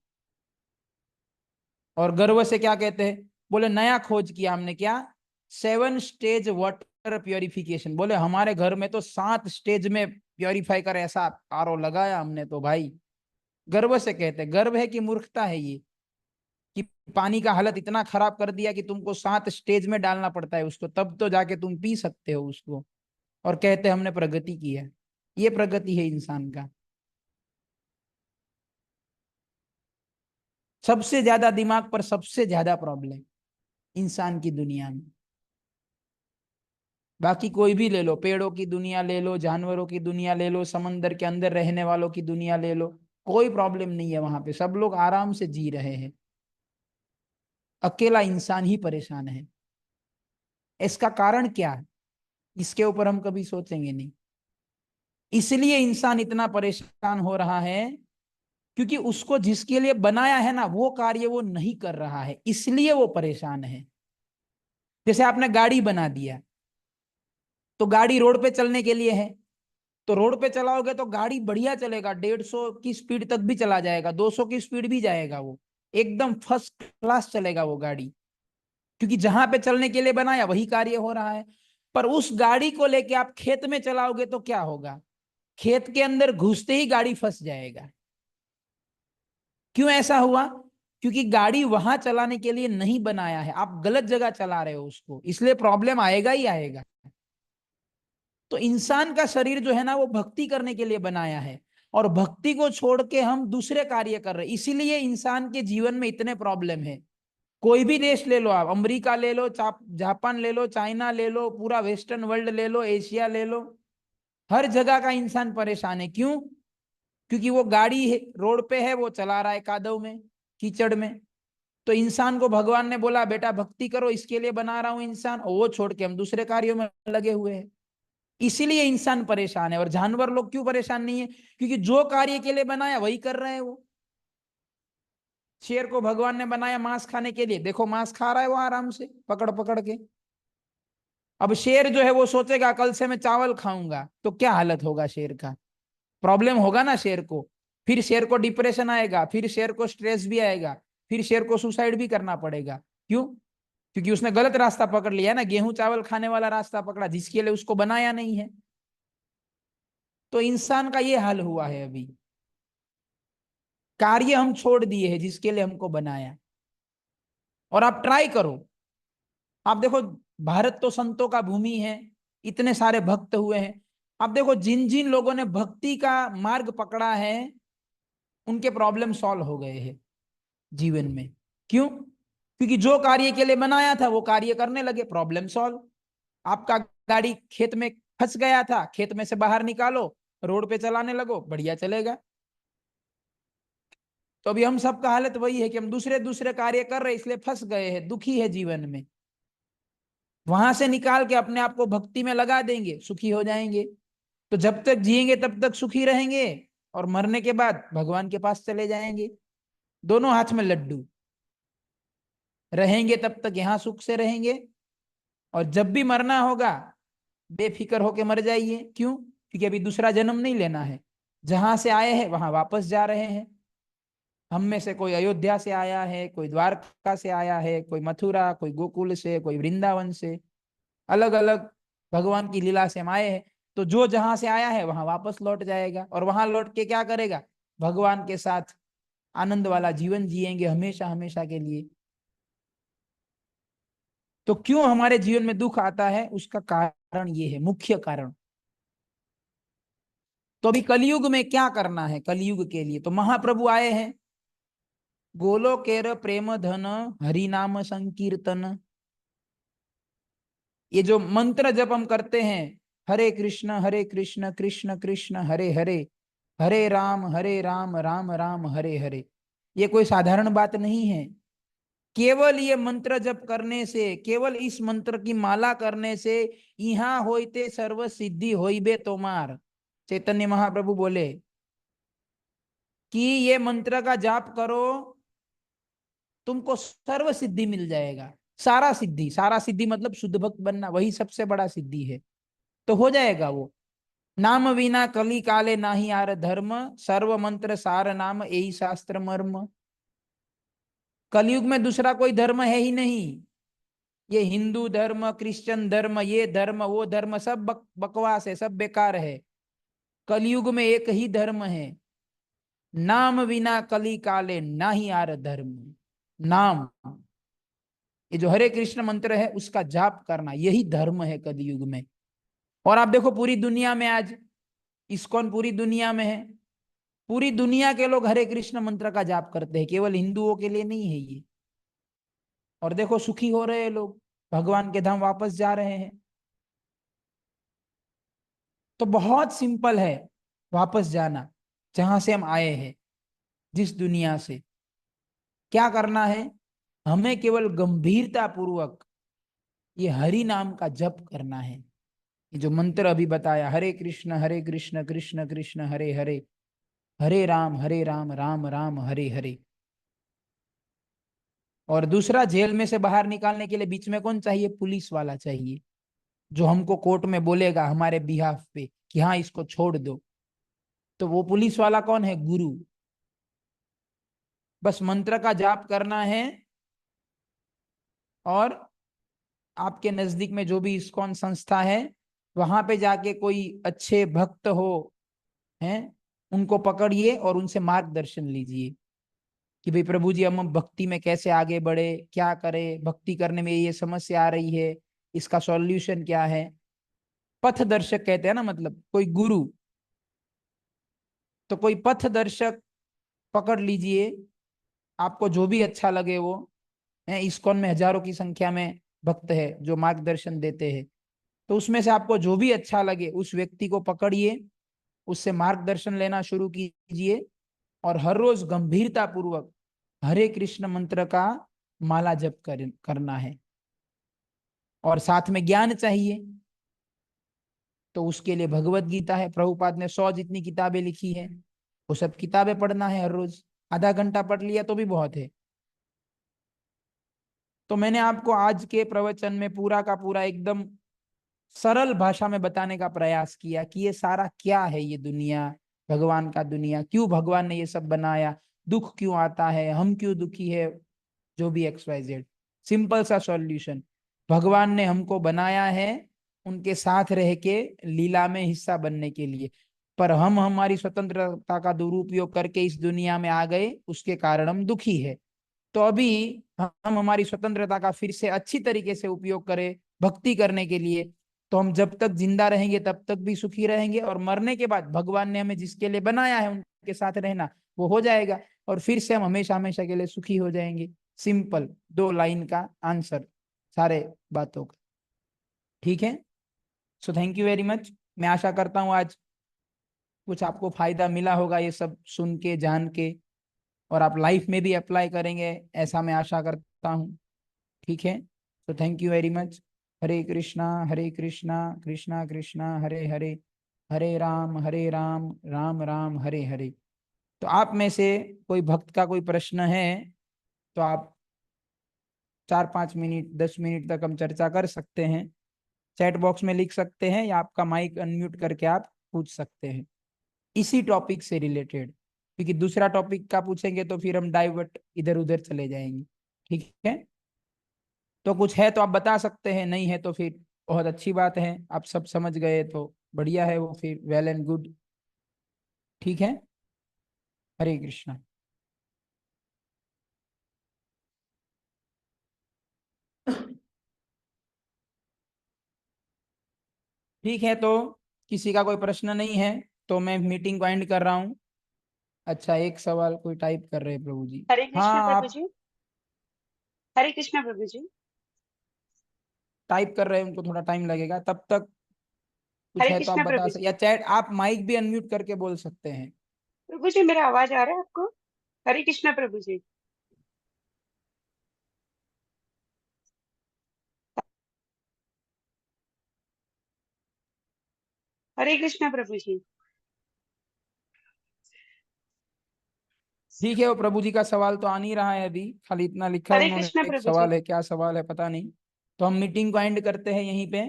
और गर्व से क्या कहते हैं, बोले नया खोज किया हमने, क्या, 7 स्टेज वाटर प्योरिफिकेशन। बोले हमारे घर में तो 7 स्टेज में प्योरीफाई कर ऐसा आरओ लगाया हमने तो भाई। गर्व से कहते हैं। गर्व है कि मूर्खता है ये, कि पानी का हालत इतना खराब कर दिया कि तुमको 7 स्टेज में डालना पड़ता है उसको, तब तो जाके तुम पी सकते हो उसको। और कहते हैं हमने प्रगति की है। ये प्रगति है इंसान का। सबसे ज्यादा दिमाग पर सबसे ज्यादा प्रॉब्लम इंसान की दुनिया में। बाकी कोई भी ले लो, पेड़ों की दुनिया ले लो, जानवरों की दुनिया ले लो, समंदर के अंदर रहने वालों की दुनिया ले लो, कोई प्रॉब्लम नहीं है वहां पे, सब लोग आराम से जी रहे हैं। अकेला इंसान ही परेशान है। इसका कारण क्या है, इसके ऊपर हम कभी सोचेंगे नहीं। इसलिए इंसान इतना परेशान हो रहा है क्योंकि उसको जिसके लिए बनाया है ना वो कार्य वो नहीं कर रहा है, इसलिए वो परेशान है। जैसे आपने गाड़ी बना दिया, तो गाड़ी रोड पे चलने के लिए है, तो रोड पे चलाओगे तो गाड़ी बढ़िया चलेगा, 150 की स्पीड तक भी चला जाएगा, 200 की स्पीड भी जाएगा, वो एकदम फर्स्ट क्लास चलेगा वो गाड़ी, क्योंकि जहां पे चलने के लिए बनाया वही कार्य हो रहा है। पर उस गाड़ी को लेके आप खेत में चलाओगे तो क्या होगा, खेत के अंदर घुसते ही गाड़ी फंस जाएगा। क्यों ऐसा हुआ, क्योंकि गाड़ी वहां चलाने के लिए नहीं बनाया है, आप गलत जगह चला रहे हो उसको, इसलिए प्रॉब्लम आएगा ही आएगा। तो इंसान का शरीर जो है ना वो भक्ति करने के लिए बनाया है, और भक्ति को छोड़ के हम दूसरे कार्य कर रहे हैं, इसीलिए इंसान के जीवन में इतने प्रॉब्लम है। कोई भी देश ले लो आप, अमेरिका ले लो, जापान ले लो, चाइना ले लो, पूरा वेस्टर्न वर्ल्ड ले लो, एशिया ले लो, हर जगह का इंसान परेशान है। क्यों, क्योंकि वो गाड़ी रोड पे है, वो चला रहा है कादव में, कीचड़ में। तो इंसान को भगवान ने बोला बेटा भक्ति करो, इसके लिए बना रहा हूं इंसान, और वो छोड़ के हम दूसरे कार्यों में लगे हुए हैं। इसीलिए इंसान परेशान है। और जानवर लोग क्यों परेशान नहीं है, क्योंकि जो कार्य के लिए बनाया वही कर रहे हैं वो। शेर को भगवान ने बनाया मांस खाने के लिए, देखो मांस खा रहा है वो आराम से पकड़ पकड़ के। अब शेर जो है वो सोचेगा कल से मैं चावल खाऊंगा, तो क्या हालत होगा शेर का, प्रॉब्लम होगा ना शेर को। फिर शेर को डिप्रेशन आएगा, फिर शेर को स्ट्रेस भी आएगा, फिर शेर को सुसाइड भी करना पड़ेगा। क्यों? क्योंकि उसने गलत रास्ता पकड़ लिया ना, गेहूं चावल खाने वाला रास्ता पकड़ा, जिसके लिए उसको बनाया नहीं है। तो इंसान का ये हाल हुआ है अभी, कार्य हम छोड़ दिए हैं जिसके लिए हमको बनाया। और आप ट्राई करो, आप देखो, भारत तो संतों का भूमि है, इतने सारे भक्त हुए हैं। आप देखो, जिन जिन लोगों ने भक्ति का मार्ग पकड़ा है, उनके प्रॉब्लम सॉल्व हो गए हैं जीवन में। क्यों? क्योंकि जो कार्य के लिए बनाया था वो कार्य करने लगे, प्रॉब्लम सॉल्व। आपका गाड़ी खेत में फंस गया था, खेत में से बाहर निकालो, रोड पे चलाने लगो, बढ़िया चलेगा। तो अभी हम सबका हालत वही है कि हम दूसरे दूसरे कार्य कर रहे, इसलिए फंस गए हैं, दुखी है जीवन में। वहां से निकाल के अपने आप को भक्ति में लगा देंगे, सुखी हो जाएंगे। तो जब तक जिएंगे तब तक सुखी रहेंगे, और मरने के बाद भगवान के पास चले जाएंगे। दोनों हाथ में लड्डू, रहेंगे तब तक यहाँ सुख से रहेंगे, और जब भी मरना होगा बेफिक्र होके मर जाइए। क्यों? क्योंकि अभी दूसरा जन्म नहीं लेना है, जहां से आए हैं वहां वापस जा रहे हैं। हम में से कोई अयोध्या से आया है, कोई द्वारका से आया है, कोई मथुरा, कोई गोकुल से, कोई वृंदावन से, अलग अलग भगवान की लीला से हम आए हैं। तो जो जहां से आया है वहां वापस लौट जाएगा, और वहां लौट के क्या करेगा? भगवान के साथ आनंद वाला जीवन जिएंगे, हमेशा हमेशा के लिए। तो क्यों हमारे जीवन में दुख आता है, उसका कारण ये है, मुख्य कारण। तो अभी कलयुग में क्या करना है? कलयुग के लिए तो महाप्रभु आए हैं, गोलोकेर प्रेम धन हरि नाम संकीर्तन। ये जो मंत्र जब हम करते हैं, हरे कृष्ण कृष्ण कृष्ण हरे हरे, हरे राम राम राम हरे हरे, ये कोई साधारण बात नहीं है। केवल ये मंत्र जप करने से, केवल इस मंत्र की माला करने से, यहाँ होइते सर्व सिद्धि होइबे तोमार। चैतन्य महाप्रभु बोले कि ये मंत्र का जाप करो, तुमको सर्व सिद्धि मिल जाएगा। सारा सिद्धि, सारा सिद्धि मतलब शुद्ध भक्त बनना, वही सबसे बड़ा सिद्धि है। तो हो जाएगा वो। नाम विना कली काले नाही आर धर्म, सर्व मंत्र सार नाम यही शास्त्र मर्म। कलयुग में दूसरा कोई धर्म है ही नहीं। ये हिंदू धर्म, क्रिश्चियन धर्म, ये धर्म वो धर्म, सब बकवास है, सब बेकार है। कलयुग में एक ही धर्म है, नाम विना कली काले नाही आर धर्म। नाम, ये जो हरे कृष्ण मंत्र है उसका जाप करना, यही धर्म है कलयुग में। और आप देखो पूरी दुनिया में आज इस्कॉन पूरी दुनिया में है, पूरी दुनिया के लोग हरे कृष्ण मंत्र का जाप करते हैं, केवल हिंदुओं के लिए नहीं है ये। और देखो सुखी हो रहे हैं लोग, भगवान के धाम वापस जा रहे हैं। तो बहुत सिंपल है वापस जाना, जहां से हम आए हैं, जिस दुनिया से। क्या करना है? हमें केवल गंभीरता पूर्वक ये हरि नाम का जप करना है। ये जो मंत्र अभी बताया, हरे कृष्ण कृष्ण कृष्ण हरे हरे, हरे राम राम राम हरे हरे। और दूसरा, जेल में से बाहर निकालने के लिए बीच में कौन चाहिए? पुलिस वाला चाहिए, जो हमको कोर्ट में बोलेगा हमारे बिहाफ पे कि हाँ इसको छोड़ दो। तो वो पुलिस वाला कौन है? गुरु। बस मंत्र का जाप करना है, और आपके नजदीक में जो भी इस्कॉन संस्था है, वहां पे जाके कोई अच्छे भक्त हो हैं, उनको पकड़िए और उनसे मार्गदर्शन लीजिए कि भाई प्रभु जी, हम भक्ति में कैसे आगे बढ़े, क्या करें, भक्ति करने में ये समस्या आ रही है, इसका सॉल्यूशन क्या है। पथ दर्शक कहते हैं ना, मतलब कोई गुरु। तो कोई पथ दर्शक पकड़ लीजिए, आपको जो भी अच्छा लगे वो है। इस्कॉन में हजारों की संख्या में भक्त है जो मार्गदर्शन देते हैं। तो उसमें से आपको जो भी अच्छा लगे उस व्यक्ति को पकड़िए, उससे मार्गदर्शन लेना शुरू कीजिए, और हर रोज गंभीरता पूर्वक हरे कृष्ण मंत्र का माला जप करना है। और साथ में ज्ञान चाहिए, तो उसके लिए भगवत गीता है, प्रभुपाद ने 100 जितनी किताबें लिखी है, वो सब किताबें पढ़ना है हर रोज। आधा घंटा पढ़ लिया तो भी बहुत है। तो मैंने आपको आज के प्रवचन में पूरा का पूरा एकदम सरल भाषा में बताने का प्रयास किया कि ये सारा क्या है, ये दुनिया, भगवान का दुनिया, क्यों भगवान ने ये सब बनाया, दुख क्यों आता है, हम क्यों दुखी है, जो भी XYZ। सिंपल सा सॉल्यूशन, भगवान ने हमको बनाया है उनके साथ रह के लीला में हिस्सा बनने के लिए, पर हम हमारी स्वतंत्रता का दुरुपयोग करके इस दुनिया में आ गए, उसके कारण हम दुखी है। तो अभी हम हमारी स्वतंत्रता का फिर से अच्छी तरीके से उपयोग करें भक्ति करने के लिए, तो हम जब तक जिंदा रहेंगे तब तक भी सुखी रहेंगे, और मरने के बाद भगवान ने हमें जिसके लिए बनाया है उनके साथ रहना वो हो जाएगा, और फिर से हम हमेशा हमेशा के लिए सुखी हो जाएंगे। सिंपल 2 लाइन का आंसर सारे बातों का। ठीक है, so thank you very much. मैं आशा करता हूँ आज कुछ आपको फायदा मिला होगा ये सब सुन के जान के, और आप लाइफ में भी अप्लाई करेंगे ऐसा मैं आशा करता हूँ। ठीक है, तो थैंक यू वेरी मच। हरे कृष्णा कृष्णा कृष्णा हरे हरे, हरे राम राम राम हरे हरे। तो आप में से कोई भक्त का कोई प्रश्न है तो आप 4-5 मिनट 10 मिनट तक हम चर्चा कर सकते हैं, चैट बॉक्स में लिख सकते हैं या आपका माइक अनम्यूट करके आप पूछ सकते हैं इसी टॉपिक से रिलेटेड, क्योंकि दूसरा टॉपिक का पूछेंगे तो फिर हम डाइवर्ट इधर उधर चले जाएंगे। ठीक है, तो कुछ है तो आप बता सकते हैं, नहीं है तो फिर बहुत अच्छी बात है, आप सब समझ गए तो बढ़िया है वो, फिर वेल एंड गुड। ठीक है, हरे कृष्णा। ठीक है, तो किसी का कोई प्रश्न नहीं है तो मैं मीटिंग को एंड कर रहा हूँ। अच्छा, एक सवाल कोई टाइप कर रहे हैं प्रभु जी। हरे हाँ, कृष्ण प्रभु आप जी। हरे कृष्ण प्रभु जी। टाइप कर रहे हैं, उनको थोड़ा टाइम लगेगा, तब तक कुछ हरे है तो आप कृष्ण बता प्रभु सकते, जी। या चैट आप माइक भी अनम्यूट करके बोल सकते हैं। प्रभु जी, मेरा आवाज आ रहा है आपको? हरे कृष्ण प्रभु जी। हरे कृष्ण प्रभु जी। ठीक है, वो प्रभु जी का सवाल तो आ नहीं रहा है अभी, खाली इतना लिखा है हरे उन्होंने, कृष्ण एक प्रभु जी। सवाल है, क्या सवाल है पता नहीं। तो हम मीटिंग को एंड करते हैं यहीं पे,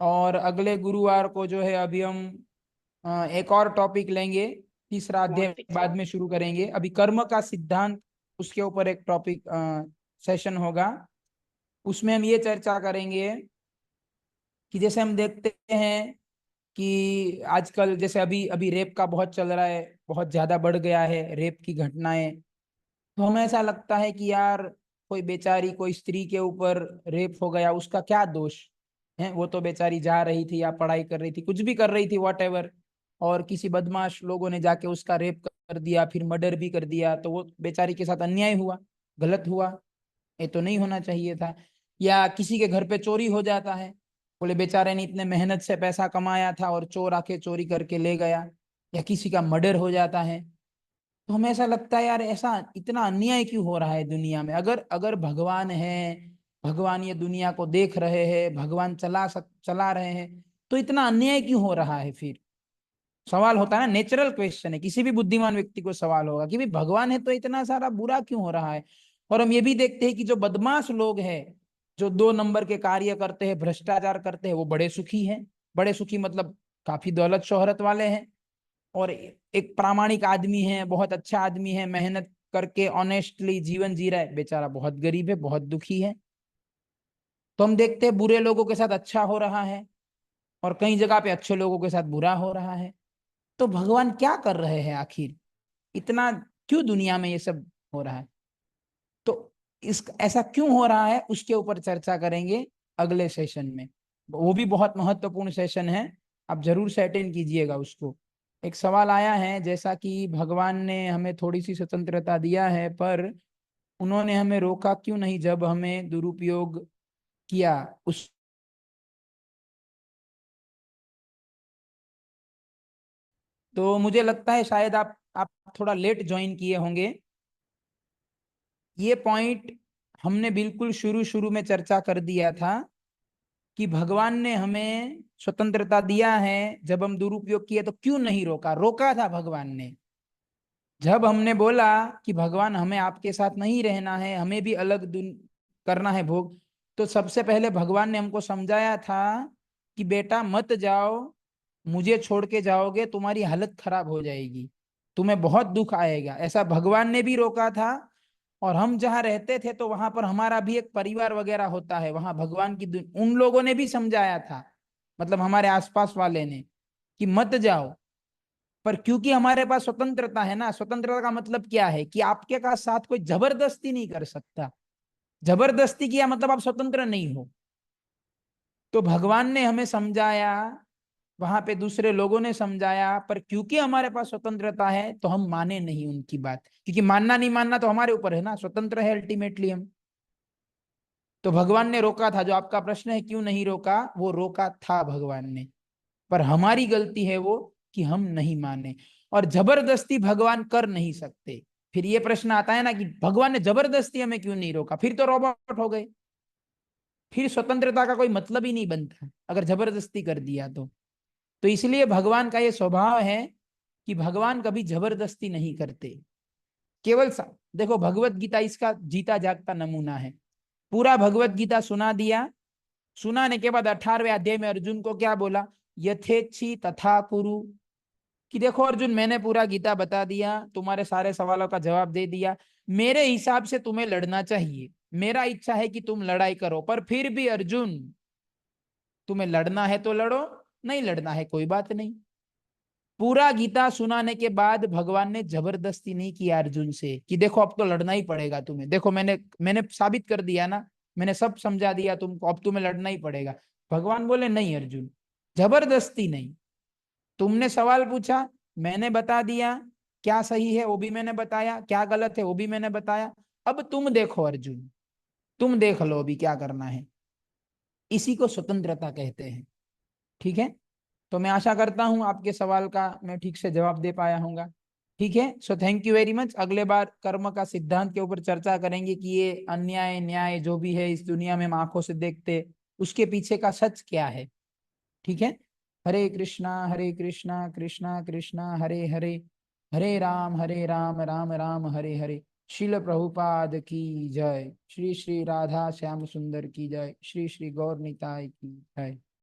और अगले गुरुवार को जो है अभी हम एक और टॉपिक लेंगे, तीसरा अध्याय बाद में शुरू करेंगे। अभी कर्म का सिद्धांत, उसके ऊपर एक टॉपिक सेशन होगा, उसमें हम ये चर्चा करेंगे कि जैसे हम देखते हैं कि आजकल जैसे अभी अभी रेप का बहुत चल रहा है, बहुत ज्यादा बढ़ गया है रेप की घटनाएं। तो हमें ऐसा लगता है कि यार कोई बेचारी कोई स्त्री के ऊपर रेप हो गया, उसका क्या दोष है, वो तो बेचारी जा रही थी या पढ़ाई कर रही थी, कुछ भी कर रही थी वॉट एवर, और किसी बदमाश लोगों ने जाके उसका रेप कर दिया, फिर मर्डर भी कर दिया, तो वो बेचारी के साथ अन्याय हुआ, गलत हुआ, ये तो नहीं होना चाहिए था। या किसी के घर पे चोरी हो जाता है, बोले बेचारे ने इतने मेहनत से पैसा कमाया था और चोर आके चोरी करके ले गया, या किसी का मर्डर हो जाता है, तो हमें ऐसा लगता है यार ऐसा इतना अन्याय क्यों हो रहा है दुनिया में। अगर अगर भगवान है, भगवान ये दुनिया को देख रहे हैं, भगवान चला रहे हैं, तो इतना अन्याय क्यों हो रहा है फिर। सवाल होता है ना, नेचुरल क्वेश्चन है, किसी भी बुद्धिमान व्यक्ति को सवाल होगा कि भाई भगवान है तो इतना सारा बुरा क्यों हो रहा है। और हम ये भी देखते हैं कि जो बदमाश लोग हैं, जो 2 नंबर के कार्य करते हैं, भ्रष्टाचार करते हैं, वो बड़े सुखी हैं। बड़े सुखी मतलब काफी दौलत शोहरत वाले हैं। और एक प्रामाणिक आदमी है, बहुत अच्छा आदमी है, मेहनत करके ऑनेस्टली जीवन जी रहा है, बेचारा बहुत गरीब है, बहुत दुखी है। तो हम देखते हैं बुरे लोगों के साथ अच्छा हो रहा है, और कई जगह पे अच्छे लोगों के साथ बुरा हो रहा है। तो भगवान क्या कर रहे हैं आखिर, इतना क्यों दुनिया में ये सब हो रहा है। तो इस ऐसा क्यों हो रहा है उसके ऊपर चर्चा करेंगे अगले सेशन में। वो भी बहुत महत्वपूर्ण सेशन है, आप जरूर से अटेंड कीजिएगा उसको। एक सवाल आया है, जैसा कि भगवान ने हमें थोड़ी सी स्वतंत्रता दिया है, पर उन्होंने हमें रोका क्यों नहीं जब हमें दुरुपयोग किया उस। तो मुझे लगता है शायद आप थोड़ा लेट ज्वाइन किए होंगे। ये पॉइंट हमने बिल्कुल शुरू शुरू में चर्चा कर दिया था कि भगवान ने हमें स्वतंत्रता दिया है, जब हम दुरुपयोग किए तो क्यों नहीं रोका। रोका था भगवान ने, जब हमने बोला कि भगवान हमें आपके साथ नहीं रहना है, हमें भी अलग करना है भोग। तो सबसे पहले भगवान ने हमको समझाया था कि बेटा मत जाओ, मुझे छोड़ के जाओगे तुम्हारी हालत खराब हो जाएगी। तुम्हें बहुत दुख आएगा, ऐसा भगवान ने भी रोका था। और हम जहाँ रहते थे तो वहां पर हमारा भी एक परिवार वगैरह होता है, वहां भगवान की उन लोगों ने भी समझाया था, मतलब हमारे आसपास वाले ने, कि मत जाओ। पर क्योंकि हमारे पास स्वतंत्रता है ना, स्वतंत्रता का मतलब क्या है कि आपके का साथ कोई जबरदस्ती नहीं कर सकता। जबरदस्ती किया मतलब आप स्वतंत्र नहीं हो। तो भगवान ने हमें समझाया, वहां पे दूसरे लोगों ने समझाया, पर क्योंकि हमारे पास स्वतंत्रता है तो हम माने नहीं उनकी बात, क्योंकि मानना नहीं मानना तो हमारे ऊपर है ना, स्वतंत्र है अल्टीमेटली हम। तो भगवान ने रोका था, जो आपका प्रश्न है क्यों नहीं रोका, वो रोका था भगवान ने। पर हमारी गलती है वो कि हम नहीं माने। और जबरदस्ती भगवान कर नहीं सकते। फिर ये प्रश्न आता है ना कि भगवान ने जबरदस्ती हमें क्यों नहीं रोका, फिर तो रोबोट हो गए, फिर स्वतंत्रता का कोई मतलब ही नहीं बनता अगर जबरदस्ती कर दिया तो इसलिए भगवान का ये स्वभाव है कि भगवान कभी जबरदस्ती नहीं करते। केवल देखो भगवत गीता इसका जीता जागता नमूना है। पूरा भगवत गीता सुना दिया, सुनाने के बाद 18वें अध्याय में अर्जुन को क्या बोला, यथेच्छी तथा कुरु, कि देखो अर्जुन मैंने पूरा गीता बता दिया, तुम्हारे सारे सवालों का जवाब दे दिया, मेरे हिसाब से तुम्हें लड़ना चाहिए, मेरा इच्छा है कि तुम लड़ाई करो, पर फिर भी अर्जुन तुम्हें लड़ना है तो लड़ो, नहीं लड़ना है कोई बात नहीं। पूरा गीता सुनाने के बाद भगवान ने जबरदस्ती नहीं किया अर्जुन से कि देखो अब तो लड़ना ही पड़ेगा तुम्हें, देखो मैंने मैंने साबित कर दिया ना, मैंने सब समझा दिया तुमको, अब तुम्हें लड़ना ही पड़ेगा। भगवान बोले नहीं अर्जुन, जबरदस्ती नहीं। तुमने सवाल पूछा, मैंने बता दिया, क्या सही है वो भी मैंने बताया, क्या गलत है वो भी मैंने बताया। अब तुम देखो अर्जुन, तुम देख लो अभी क्या करना है। इसी को स्वतंत्रता कहते हैं। ठीक है। तो मैं आशा करता हूं आपके सवाल का मैं ठीक से जवाब दे पाया हूंगा। ठीक है, so thank you very much. अगले बार कर्म का सिद्धांत के ऊपर चर्चा करेंगे कि ये अन्याय न्याय जो भी है इस दुनिया में हम आंखों से देखते, उसके पीछे का सच क्या है। ठीक है। हरे कृष्णा कृष्णा कृष्णा हरे हरे, हरे राम राम राम हरे हरे। शिल प्रभुपाद की जय, श्री श्री राधा श्याम सुंदर की जय, श्री श्री गौर निताय की जय।